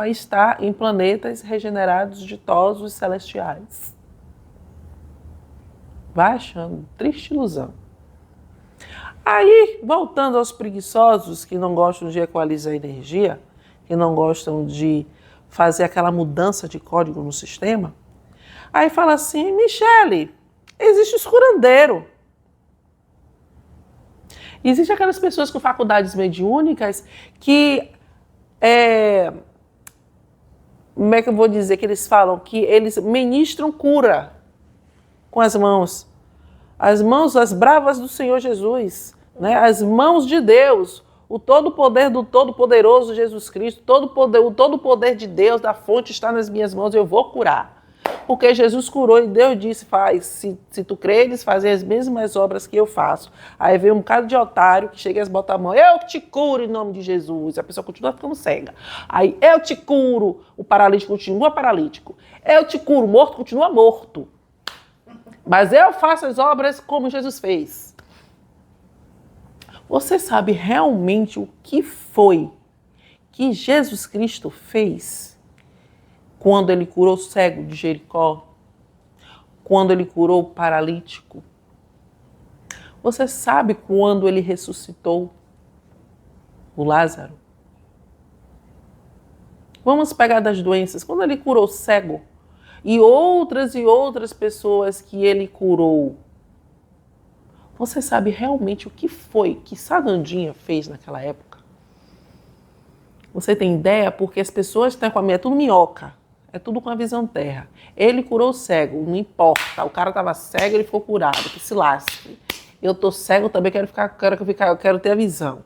estar em planetas regenerados, ditosos, celestiais. Vai achando, triste ilusão. Aí, voltando aos preguiçosos que não gostam de equalizar a energia, que não gostam de fazer aquela mudança de código no sistema, aí fala assim, Michele, existe os curandeiro. Existem aquelas pessoas com faculdades mediúnicas que, como é que eu vou dizer, que eles falam que eles ministram cura com as mãos, as bravas do Senhor Jesus, né? As mãos de Deus, o todo poder do Todo-Poderoso Jesus Cristo, o todo poder de Deus, da fonte está nas minhas mãos, eu vou curar. Porque Jesus curou e Deus disse, se tu creres, fazer as mesmas obras que eu faço. Aí vem um bocado de otário que chega e bota a mão, eu te curo em nome de Jesus. A pessoa continua ficando cega. Aí eu te curo, o paralítico continua paralítico. Eu te curo, o morto continua morto. Mas eu faço as obras como Jesus fez. Você sabe realmente o que foi que Jesus Cristo fez quando ele curou o cego de Jericó? Quando ele curou o paralítico? Você sabe quando ele ressuscitou o Lázaro? Vamos pegar das doenças. Quando ele curou o cego e outras pessoas que ele curou, você sabe realmente o que foi que Sanandinha fez naquela época? Você tem ideia? Porque as pessoas estão com a minha, é tudo minhoca, é tudo com a visão terra. Ele curou o cego, não importa, o cara estava cego, ele ficou curado, que se lasque. Eu tô cego também, quero ter a visão.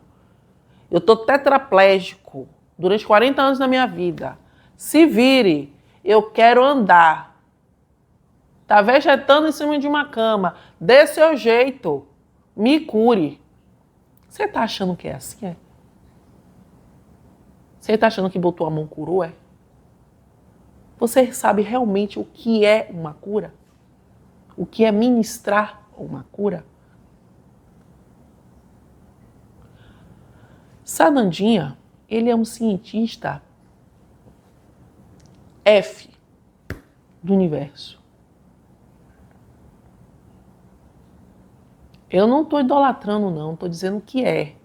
Eu tô tetraplégico durante 40 anos da minha vida. Se vire, eu quero andar. Tá vegetando em cima de uma cama. Dê seu jeito. Me cure. Você tá achando que é assim, é? Você tá achando que botou a mão curou, é? Você sabe realmente o que é uma cura? O que é ministrar uma cura? Sanandinha, ele é um cientista F do universo. Eu não estou idolatrando, não. Estou dizendo que é.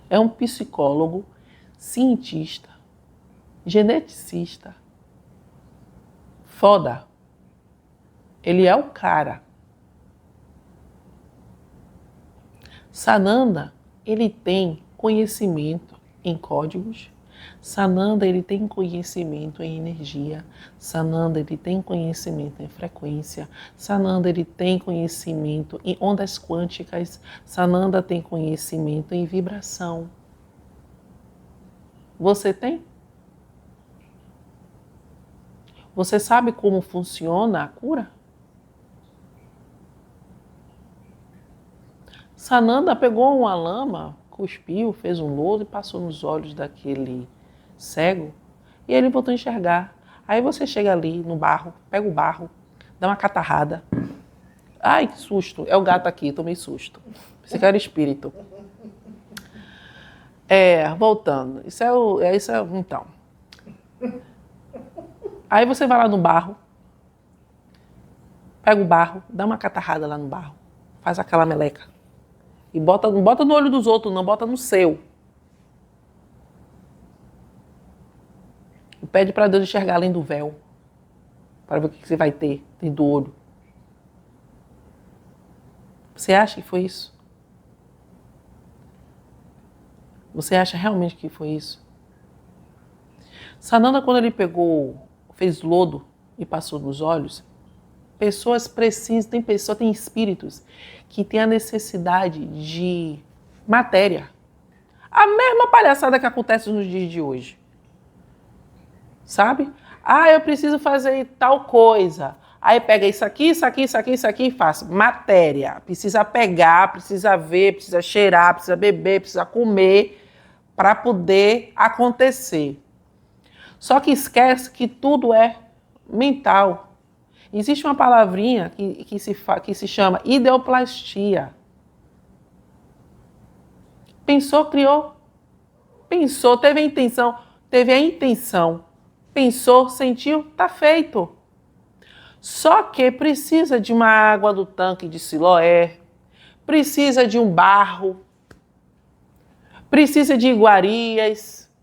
É um psicólogo, cientista, geneticista. Foda. Ele é o cara. Sananda, ele tem conhecimento em códigos. Sananda, ele tem conhecimento em energia. Sananda, ele tem conhecimento em frequência. Sananda, ele tem conhecimento em ondas quânticas. Sananda tem conhecimento em vibração. Você tem? Você sabe como funciona a cura? Sananda pegou uma lama, cuspiu, fez um lodo e passou nos olhos daquele cego e ele voltou a enxergar. Aí você chega ali no barro, pega o barro, dá uma catarrada. Ai, que susto. É o gato aqui, tomei susto. Pensei que era espírito. Voltando. Então. Aí você vai lá no barro, pega o barro, dá uma catarrada lá no barro, faz aquela meleca. E não bota no olho dos outros, não, bota no seu. E pede para Deus enxergar além do véu, para ver o que você vai ter dentro do olho. Você acha que foi isso? Você acha realmente que foi isso? Sananda, quando ele fez lodo e passou nos olhos, pessoas precisam, tem espíritos que têm a necessidade de matéria. A mesma palhaçada que acontece nos dias de hoje. Sabe? Eu preciso fazer tal coisa. Aí pega isso aqui e faz. Matéria. Precisa pegar, precisa ver, precisa cheirar, precisa beber, precisa comer para poder acontecer. Só que esquece que tudo é mental. Existe uma palavrinha que se chama ideoplastia. Pensou, criou. Pensou, teve a intenção. Pensou, sentiu, tá feito. Só que precisa de uma água do tanque de Siloé, precisa de um barro, precisa de iguarias,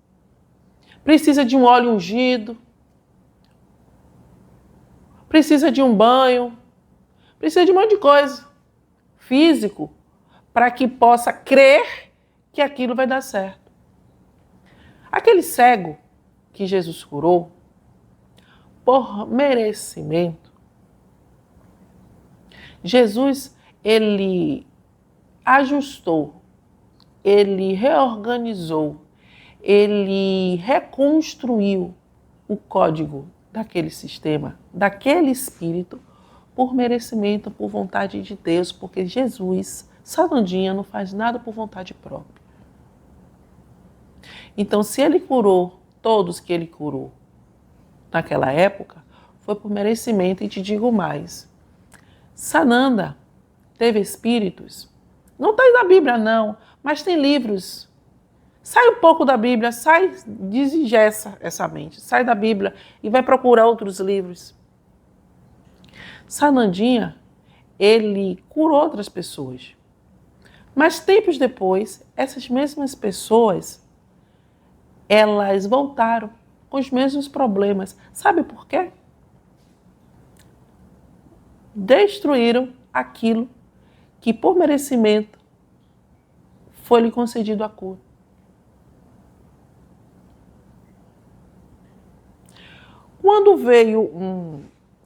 precisa de um óleo ungido, precisa de um banho, precisa de um monte de coisa físico para que possa crer que aquilo vai dar certo. Aquele cego que Jesus curou, por merecimento, Jesus, ele ajustou, ele reorganizou, ele reconstruiu o código daquele sistema, daquele espírito, por merecimento, por vontade de Deus, porque Jesus, Sanandinha, não faz nada por vontade própria. Então, se ele curou todos que ele curou naquela época, foi por merecimento, e te digo mais. Sananda teve espíritos, não está na Bíblia não, mas tem livros. Sai um pouco da Bíblia, desengessa essa mente, sai da Bíblia e vai procurar outros livros. Sanandinha, ele curou outras pessoas. Mas tempos depois, essas mesmas pessoas, elas voltaram com os mesmos problemas. Sabe por quê? Destruíram aquilo que por merecimento foi-lhe concedido a cura. Quando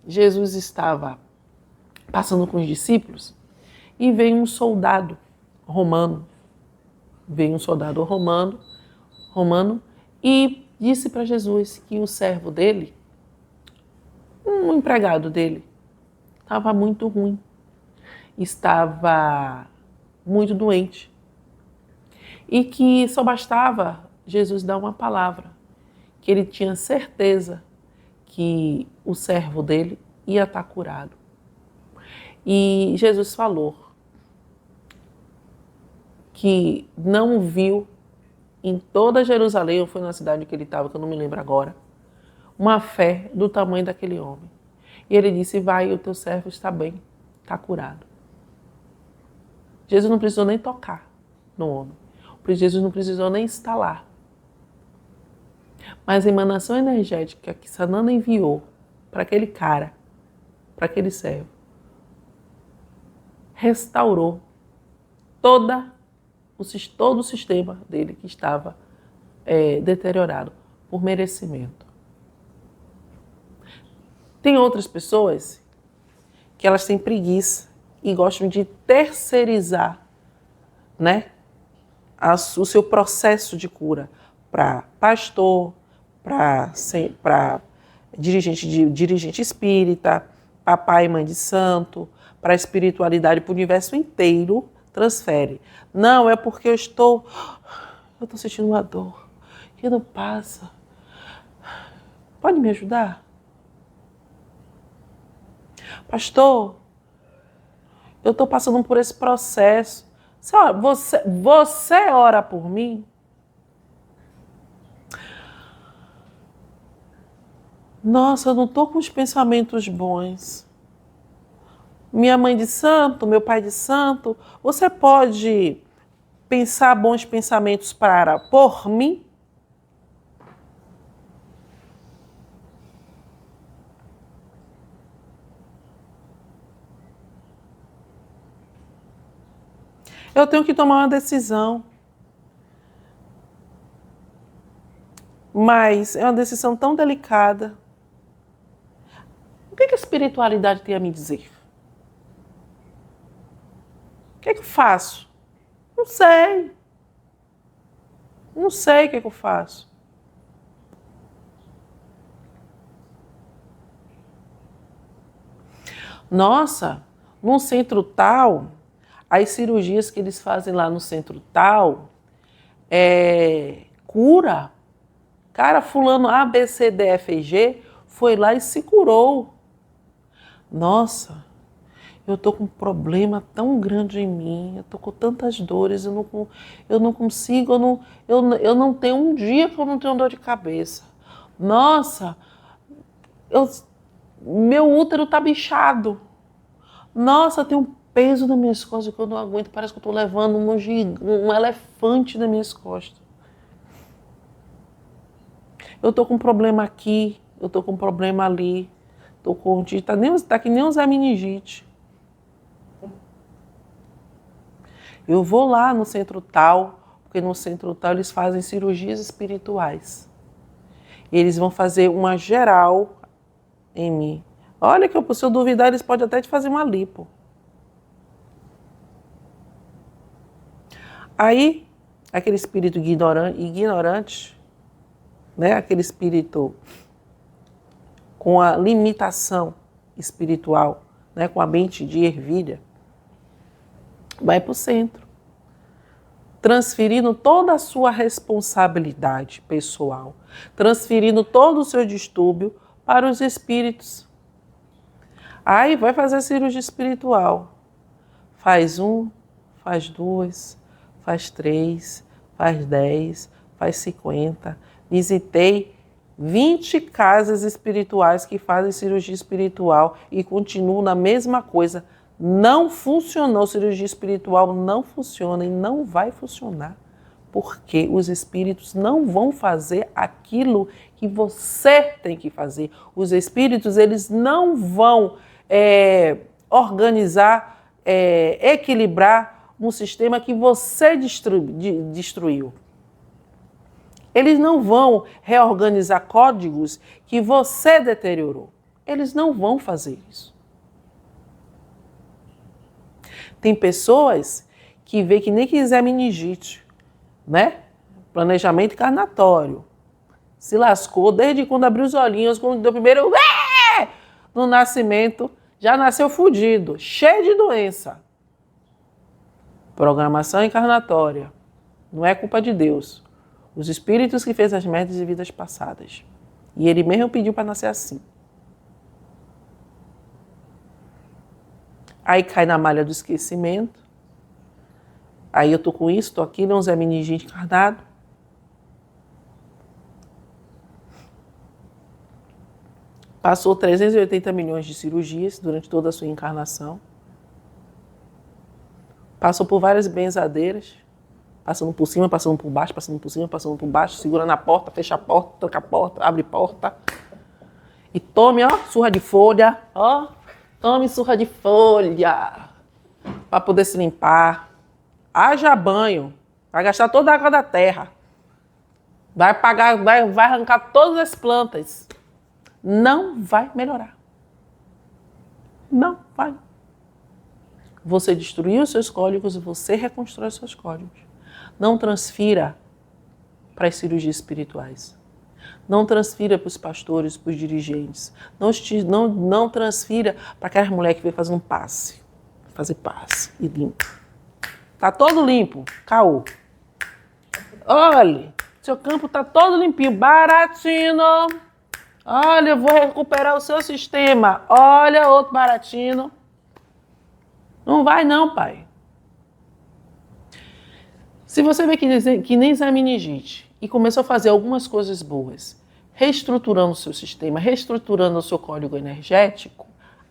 Jesus estava passando com os discípulos e veio um soldado romano. E disse para Jesus que o servo dele, um empregado dele, estava muito ruim, estava muito doente e que só bastava Jesus dar uma palavra, que ele tinha certeza que o servo dele ia estar curado. E Jesus falou que não viu em toda Jerusalém, ou foi na cidade que ele estava, que eu não me lembro agora, uma fé do tamanho daquele homem. E ele disse, vai, o teu servo está bem, está curado. Jesus não precisou nem tocar no homem. Jesus não precisou nem instalar. Mas a emanação energética que Sananda enviou para aquele cara, para aquele servo, restaurou todo o sistema dele que estava deteriorado por merecimento. Tem outras pessoas que elas têm preguiça e gostam de terceirizar, né, o seu processo de cura para pastor, para dirigente espírita, papai e mãe de santo, para a espiritualidade, para o universo inteiro, transfere. Não, é porque eu estou sentindo uma dor que não passa. Pode me ajudar? Pastor, eu estou passando por esse processo. Você ora por mim? Nossa, eu não estou com os pensamentos bons. Minha mãe de santo, meu pai de santo, você pode pensar bons pensamentos por mim? Eu tenho que tomar uma decisão. Mas é uma decisão tão delicada. O que a espiritualidade tem a me dizer? O que eu faço? Não sei. Não sei o que eu faço. Nossa, num centro tal, as cirurgias que eles fazem lá no centro tal, cura. Cara, fulano A, B, C, D, F e G foi lá e se curou. Nossa, eu tô com um problema tão grande em mim, eu tô com tantas dores, eu não consigo, eu não tenho um dia que eu não tenho dor de cabeça. Nossa, meu útero tá bichado. Nossa, tem um peso nas minhas costas que eu não aguento, parece que eu tô levando um elefante nas minhas costas. Eu tô com um problema aqui, eu tô com um problema ali, tô com tá que nem um Zé Meningite. Eu vou lá no centro tal, porque no centro tal eles fazem cirurgias espirituais. Eles vão fazer uma geral em mim. Olha que se eu duvidar, eles podem até te fazer uma lipo. Aí, aquele espírito ignorante, né? Aquele espírito com a limitação espiritual, né? Com a mente de ervilha, vai para o centro, transferindo toda a sua responsabilidade pessoal, transferindo todo o seu distúrbio para os espíritos. Aí vai fazer cirurgia espiritual. Faz 1, faz 2, faz 3, faz 10, faz 50. Visitei 20 casas espirituais que fazem cirurgia espiritual e continuam na mesma coisa. Não funcionou, cirurgia espiritual não funciona e não vai funcionar, porque os espíritos não vão fazer aquilo que você tem que fazer. Os espíritos, eles não vão organizar, equilibrar um sistema que você destruiu. Eles não vão reorganizar códigos que você deteriorou. Eles não vão fazer isso. Tem pessoas que vê que nem quiser meningite, né? Planejamento encarnatório. Se lascou desde quando abriu os olhinhos, quando deu o primeiro no nascimento, já nasceu fudido, cheio de doença. Programação encarnatória. Não é culpa de Deus. Os espíritos que fez as merdas de vidas passadas. E ele mesmo pediu para nascer assim. Aí cai na malha do esquecimento. Aí eu tô com isso, tô aqui, não Zé Meningite encarnado. Passou 380 milhões de cirurgias durante toda a sua encarnação. Passou por várias benzadeiras. Passando por cima, passando por baixo, passando por cima, passando por baixo, segurando a porta, fecha a porta, tranca a porta, abre a porta. E tome, ó, surra de folha, ó. Tome surra de folha para poder se limpar. Haja banho. Vai gastar toda a água da terra. Vai arrancar todas as plantas. Não vai melhorar. Não vai. Você destruiu os seus códigos e você reconstrói os seus códigos. Não transfira para as cirurgias espirituais. Não transfira para os pastores, para os dirigentes. Não transfira para aquelas mulheres que vêm fazer um passe. Fazer passe e limpa. Tá todo limpo. Caô. Olha, seu campo tá todo limpinho. Baratino. Olha, eu vou recuperar o seu sistema. Olha, outro baratino. Não vai não, pai. Se você vê que nem a meningite e começou a fazer algumas coisas boas, reestruturando o seu sistema, reestruturando o seu código energético,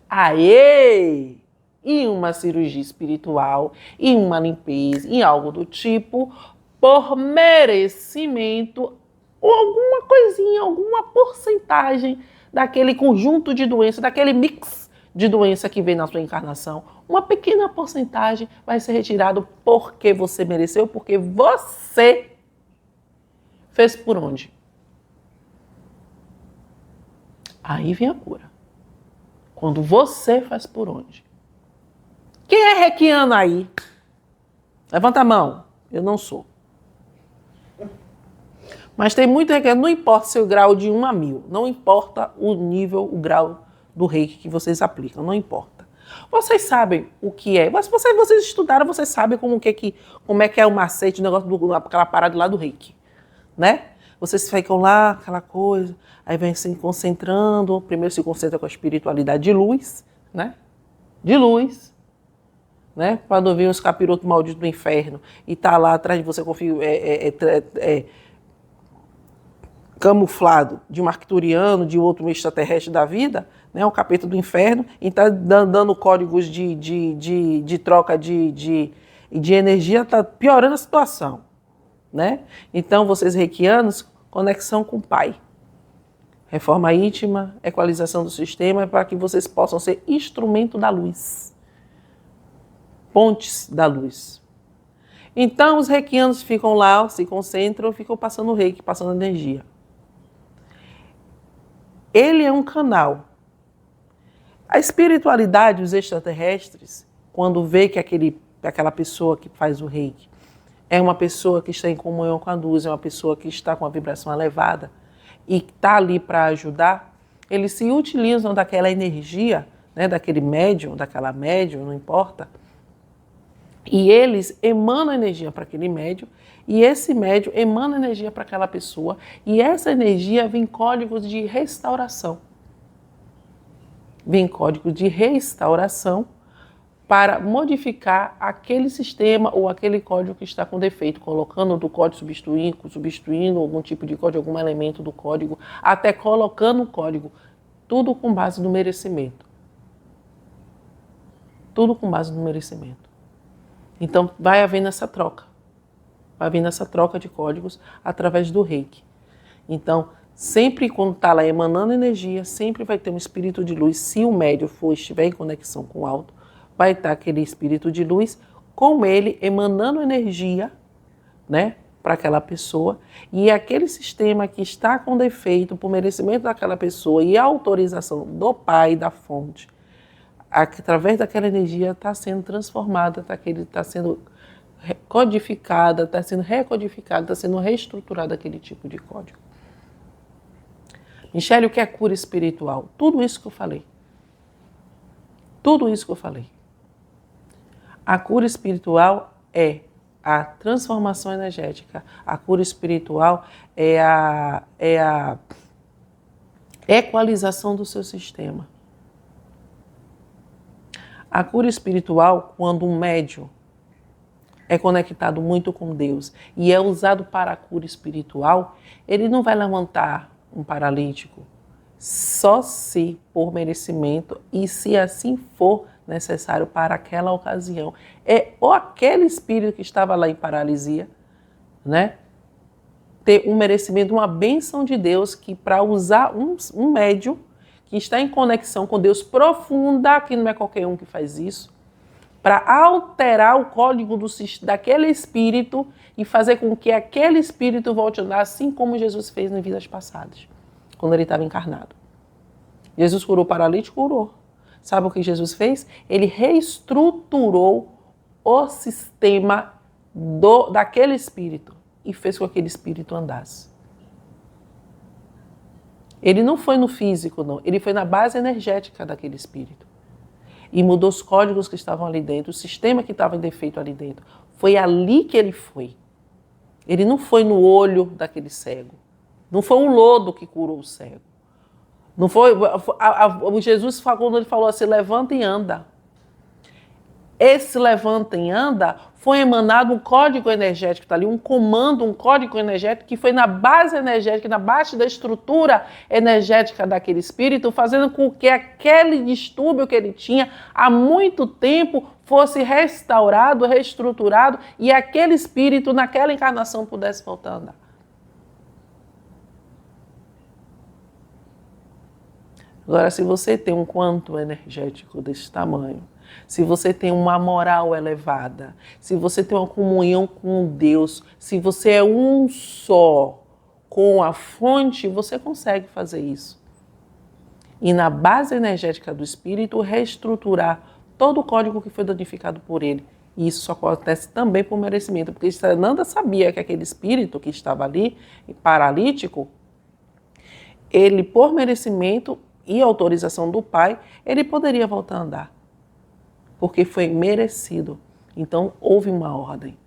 aí, em uma cirurgia espiritual, em uma limpeza, em algo do tipo, por merecimento, ou alguma coisinha, alguma porcentagem daquele conjunto de doenças, daquele mix de doença que vem na sua encarnação, uma pequena porcentagem vai ser retirado porque você mereceu, porque você fez por onde? Aí vem a cura. Quando você faz por onde? Quem é reikiano aí? Levanta a mão. Eu não sou. Mas tem muito reikiano. Não importa seu grau de 1 a 1000. Não importa o nível, o grau do reiki que vocês aplicam. Não importa. Vocês sabem o que é. Mas vocês estudaram, vocês sabem como é que é o macete, o negócio aquela parada lá do reiki. Né? Vocês ficam lá, aquela coisa, aí vem se concentrando, primeiro se concentra com a espiritualidade de luz, né? De luz, né? Quando vir os capirotos malditos do inferno e tá lá atrás de você camuflado de um arcturiano, de outro extraterrestre da vida, né? O capeta do inferno, e tá dando códigos de troca de energia, tá piorando a situação. Né? Então, vocês reikianos, conexão com o Pai. Reforma íntima, equalização do sistema, para que vocês possam ser instrumento da luz. Pontes da luz. Então, os reikianos ficam lá, se concentram, ficam passando o reiki, passando energia. Ele é um canal. A espiritualidade, os extraterrestres, quando vê que aquela pessoa que faz o reiki é uma pessoa que está em comunhão com a luz, é uma pessoa que está com a vibração elevada e está ali para ajudar, eles se utilizam daquela energia, né, daquele médium, daquela médium, não importa, e eles emanam energia para aquele médium, e esse médium emana energia para aquela pessoa, e essa energia vem códigos de restauração. Vem código de restauração para modificar aquele sistema ou aquele código que está com defeito, colocando do código substituindo algum tipo de código, algum elemento do código, até colocando o código, tudo com base no merecimento. Tudo com base no merecimento. Então, vai havendo essa troca. Vai havendo essa troca de códigos através do reiki. Então, sempre quando está lá emanando energia, sempre vai ter um espírito de luz, se o médium estiver em conexão com o alto, vai estar aquele espírito de luz com ele emanando energia, né, para aquela pessoa, e aquele sistema que está com defeito por merecimento daquela pessoa e a autorização do Pai, da fonte, através daquela energia está sendo transformada, está sendo codificada, está sendo recodificada, está sendo reestruturado aquele tipo de código. Michele, o que é cura espiritual? Tudo isso que eu falei. Tudo isso que eu falei. A cura espiritual é a transformação energética. A cura espiritual é a equalização do seu sistema. A cura espiritual, quando um médium é conectado muito com Deus e é usado para a cura espiritual, ele não vai levantar um paralítico só se por merecimento e se assim for necessário para aquela ocasião. É ou aquele espírito que estava lá em paralisia, né, ter um merecimento, uma bênção de Deus, que para usar um médium que está em conexão com Deus profunda, que não é qualquer um que faz isso, para alterar o código daquele espírito e fazer com que aquele espírito volte a andar assim como Jesus fez em vidas passadas, quando ele estava encarnado. Jesus curou o paralítico? Curou. Sabe o que Jesus fez? Ele reestruturou o sistema daquele espírito. e fez com que aquele espírito andasse. Ele não foi no físico, não. Ele foi na base energética daquele espírito. E mudou os códigos que estavam ali dentro, o sistema que estava em defeito ali dentro. Foi ali que ele foi. Ele não foi no olho daquele cego. Não foi o lodo que curou o cego. Não foi. Jesus, quando ele falou assim, levanta e anda. Esse levanta e anda foi emanado um código energético, está ali, um comando, um código energético que foi na base energética, na base da estrutura energética daquele espírito, fazendo com que aquele distúrbio que ele tinha há muito tempo fosse restaurado, reestruturado e aquele espírito naquela encarnação pudesse voltar a andar. Agora, se você tem um quanto energético desse tamanho, se você tem uma moral elevada, se você tem uma comunhão com Deus, se você é um só com a fonte, você consegue fazer isso. E na base energética do espírito, reestruturar todo o código que foi danificado por ele. E isso só acontece também por merecimento, porque Sananda sabia que aquele espírito que estava ali, paralítico, ele, por merecimento e autorização do Pai, ele poderia voltar a andar. Porque foi merecido. Então, houve uma ordem.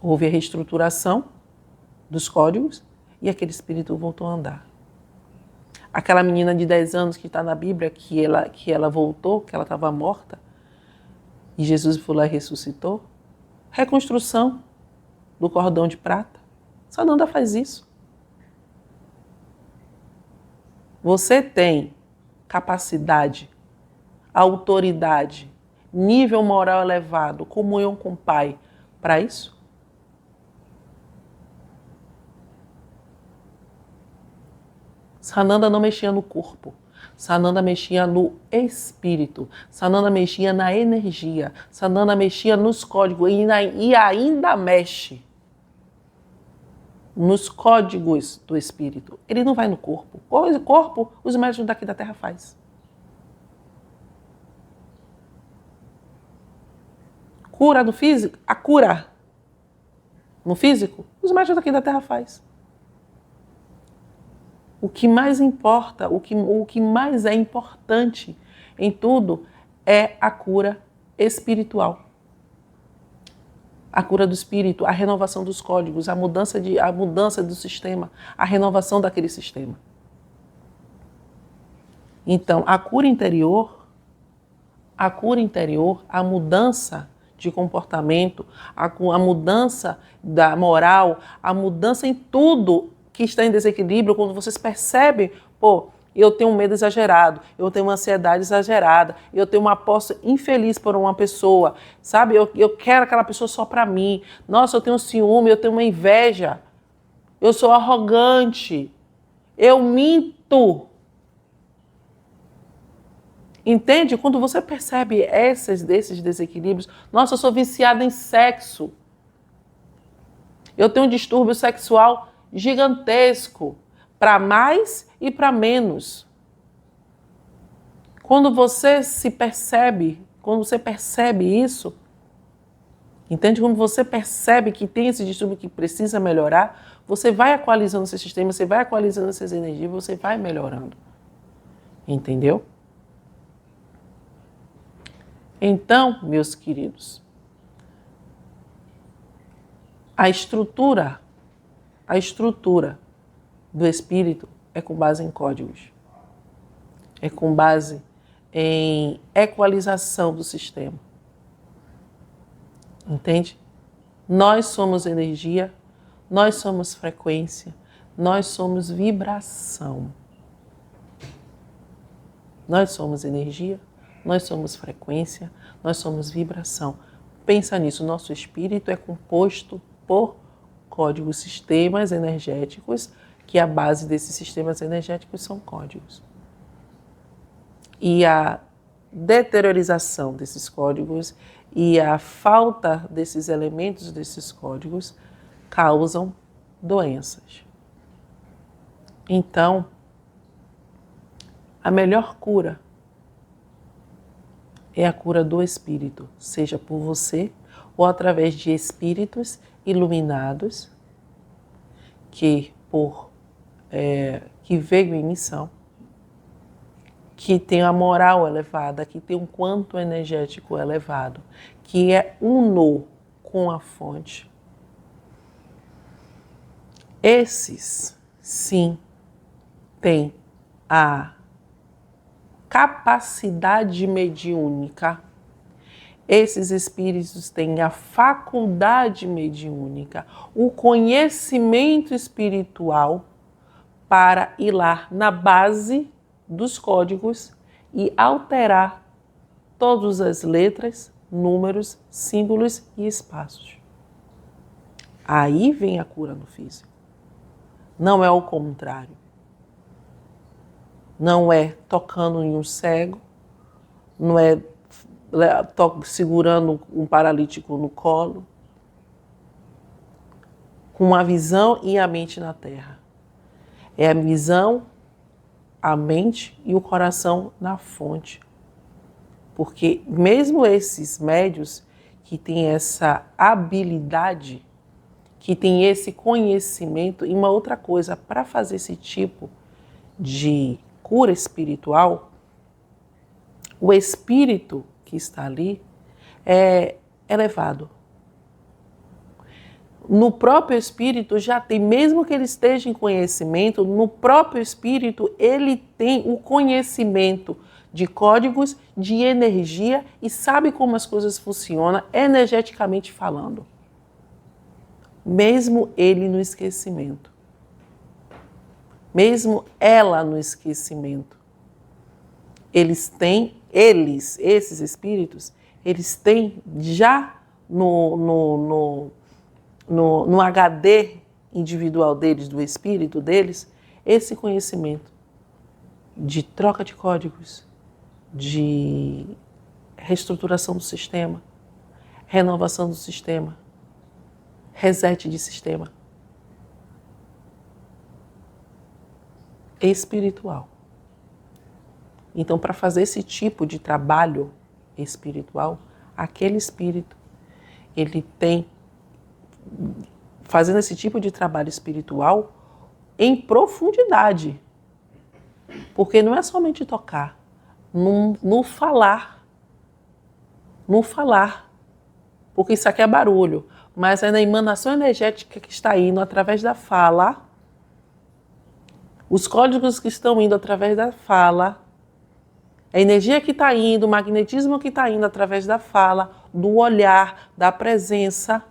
Houve a reestruturação dos códigos e aquele espírito voltou a andar. Aquela menina de 10 anos que está na Bíblia, que ela voltou, que ela estava morta, e Jesus foi lá e ressuscitou. Reconstrução do cordão de prata. Sananda faz isso. Você tem capacidade, autoridade, nível moral elevado, comunhão com o Pai para isso? Sananda não mexia no corpo, Sananda mexia no espírito, Sananda mexia na energia, Sananda mexia nos códigos e ainda mexe nos códigos do espírito. Ele não vai no corpo. O corpo, os médicos daqui da Terra faz. Cura no físico? A cura no físico? Os médicos daqui da Terra faz. O que mais importa, o que mais é importante em tudo é a cura espiritual. A cura do espírito, a renovação dos códigos, a mudança do sistema, a renovação daquele sistema. Então, a cura interior, a mudança de comportamento, a mudança da moral, a mudança em tudo que está em desequilíbrio, quando vocês percebem, eu tenho um medo exagerado, eu tenho uma ansiedade exagerada, eu tenho uma aposta infeliz por uma pessoa, sabe? Eu quero aquela pessoa só para mim. Nossa, eu tenho ciúme, eu tenho uma inveja, eu sou arrogante, eu minto. Entende? Quando você percebe desses desequilíbrios, nossa, eu sou viciada em sexo, eu tenho um distúrbio sexual gigantesco, para mais e para menos. Quando você percebe isso, entende? Quando você percebe que tem esse distúrbio que precisa melhorar, você vai equalizando esse sistema, você vai equalizando essas energias, você vai melhorando. Entendeu? Então, meus queridos, a estrutura do espírito é com base em códigos. É com base em equalização do sistema. Entende? Nós somos energia, nós somos frequência, nós somos vibração. Nós somos energia, nós somos frequência, nós somos vibração. Pensa nisso, nosso espírito é composto por códigos, sistemas energéticos, que a base desses sistemas energéticos são códigos. E a deteriorização desses códigos e a falta desses elementos, desses códigos, causam doenças. Então, a melhor cura é a cura do espírito, seja por você ou através de espíritos iluminados que veio em missão, que tem a moral elevada, que tem um quanto energético elevado, que é uno com a fonte. Esses, sim, têm a capacidade mediúnica. Esses espíritos têm a faculdade mediúnica, o conhecimento espiritual para ir lá na base dos códigos e alterar todas as letras, números, símbolos e espaços. Aí vem a cura no físico. Não é o contrário. Não é tocando em um cego, não é segurando um paralítico no colo, com a visão e a mente na terra. É a visão, a mente e o coração na fonte. Porque mesmo esses médios que têm essa habilidade, que têm esse conhecimento, e uma outra coisa, para fazer esse tipo de cura espiritual, o espírito que está ali é elevado. No próprio espírito já tem, mesmo que ele esteja em conhecimento, no próprio espírito ele tem o conhecimento de códigos, de energia e sabe como as coisas funcionam energeticamente falando. Mesmo ele no esquecimento. Mesmo ela no esquecimento. Esses espíritos, eles têm já no HD individual deles, do espírito deles, esse conhecimento de troca de códigos, de reestruturação do sistema, renovação do sistema, reset de sistema. Espiritual. Então, para fazer esse tipo de trabalho espiritual, aquele espírito, ele tem, fazendo esse tipo de trabalho espiritual em profundidade. Porque não é somente tocar, no falar. No falar. Porque isso aqui é barulho, mas é na emanação energética que está indo através da fala, os códigos que estão indo através da fala, a energia que está indo, o magnetismo que está indo através da fala, do olhar, da presença.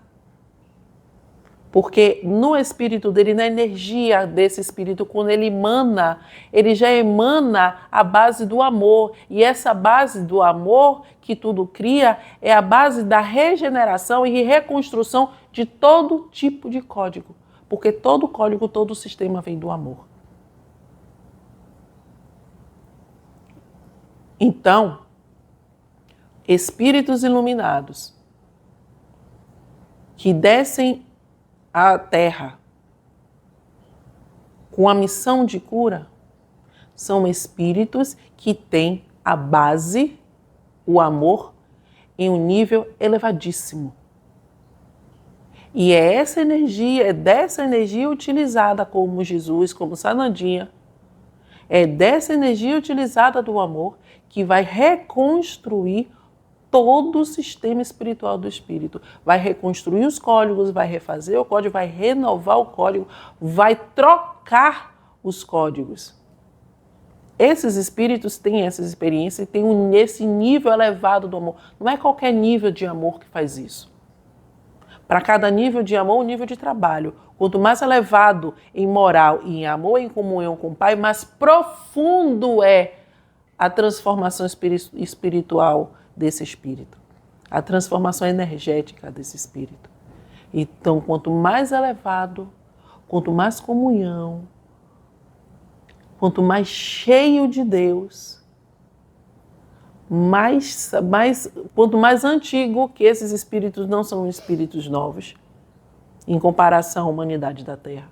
Porque no espírito dele, na energia desse espírito, quando ele emana, ele já emana a base do amor. E essa base do amor que tudo cria é a base da regeneração e reconstrução de todo tipo de código. Porque todo código, todo sistema vem do amor. Então, espíritos iluminados que descem à Terra com a missão de cura são espíritos que têm a base, o amor, em um nível elevadíssimo. E é essa energia, é dessa energia utilizada como Jesus, como Sanandinha, é dessa energia utilizada do amor que vai reconstruir todo o sistema espiritual do espírito. Vai reconstruir os códigos, vai refazer o código, vai renovar o código, vai trocar os códigos. Esses espíritos têm essa experiência e têm esse nível elevado do amor. Não é qualquer nível de amor que faz isso. Para cada nível de amor, um nível de trabalho. Quanto mais elevado em moral e em amor, em comunhão com o Pai, mais profundo é a transformação espiritual desse espírito. A transformação energética desse espírito. Então, quanto mais elevado, quanto mais comunhão, quanto mais cheio de Deus, quanto mais antigo, que esses espíritos não são espíritos novos, em comparação à humanidade da Terra.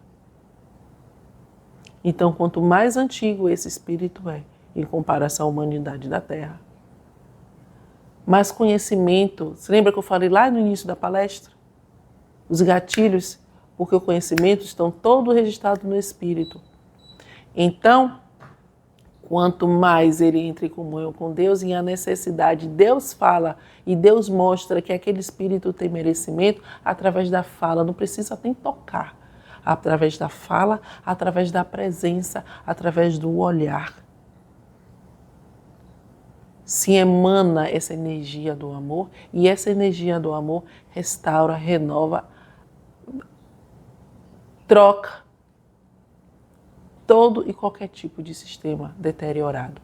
Então, quanto mais antigo esse espírito é, em comparação à humanidade da Terra, mais conhecimento. Você lembra que eu falei lá no início da palestra? Os gatilhos, porque o conhecimento estão todo registrado no espírito. Então, quanto mais ele entra em comunhão com Deus, em a necessidade, Deus fala e Deus mostra que aquele espírito tem merecimento através da fala, não precisa nem tocar. Através da fala, através da presença, através do olhar. Se emana essa energia do amor e essa energia do amor restaura, renova, troca todo e qualquer tipo de sistema deteriorado.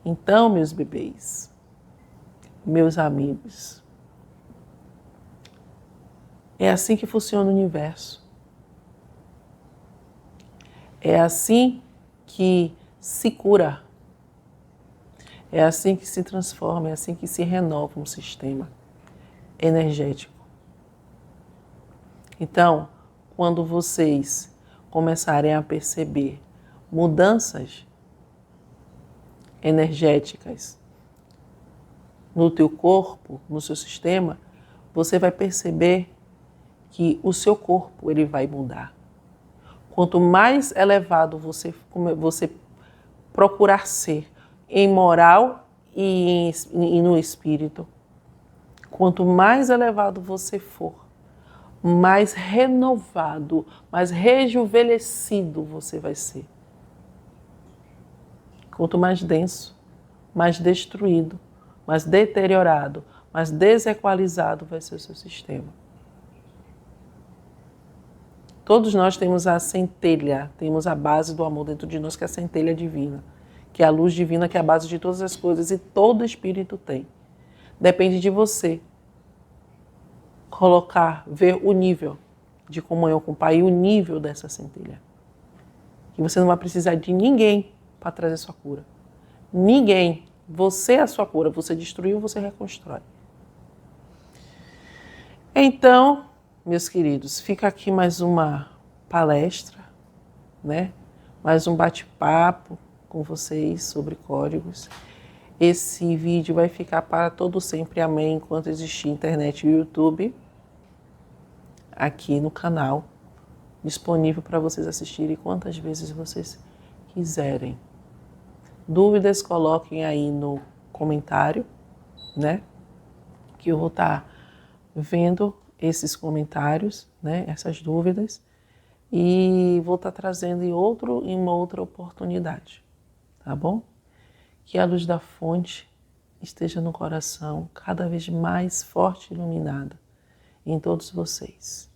Então, meus bebês, meus amigos, é assim que funciona o universo. É assim que se cura. É assim que se transforma, é assim que se renova um sistema energético. Então, quando vocês começarem a perceber mudanças energéticas no teu corpo, no seu sistema, você vai perceber que o seu corpo ele vai mudar. Quanto mais elevado você procurar ser em moral e no espírito, quanto mais elevado você for, mais renovado, mais rejuvenescido você vai ser. Quanto mais denso, mais destruído, mais deteriorado, mais desequalizado vai ser o seu sistema. Todos nós temos a centelha, temos a base do amor dentro de nós, que é a centelha divina, que é a luz divina, que é a base de todas as coisas, e todo espírito tem. Depende de você colocar, ver o nível de comunhão com o Pai e o nível dessa centelha. Que você não vai precisar de ninguém para trazer sua cura. Ninguém. Você é a sua cura. Você destruiu, você reconstrói. Então, meus queridos, fica aqui mais uma palestra, né? Mais um bate-papo com vocês sobre códigos. Esse vídeo vai ficar para todo sempre, amém, enquanto existir internet e YouTube, aqui no canal, disponível para vocês assistirem quantas vezes vocês quiserem. Dúvidas, coloquem aí no comentário, né? Que eu vou estar vendo esses comentários, né? Essas dúvidas, e vou estar trazendo em uma outra oportunidade, tá bom? Que a luz da fonte esteja no coração cada vez mais forte e iluminada em todos vocês.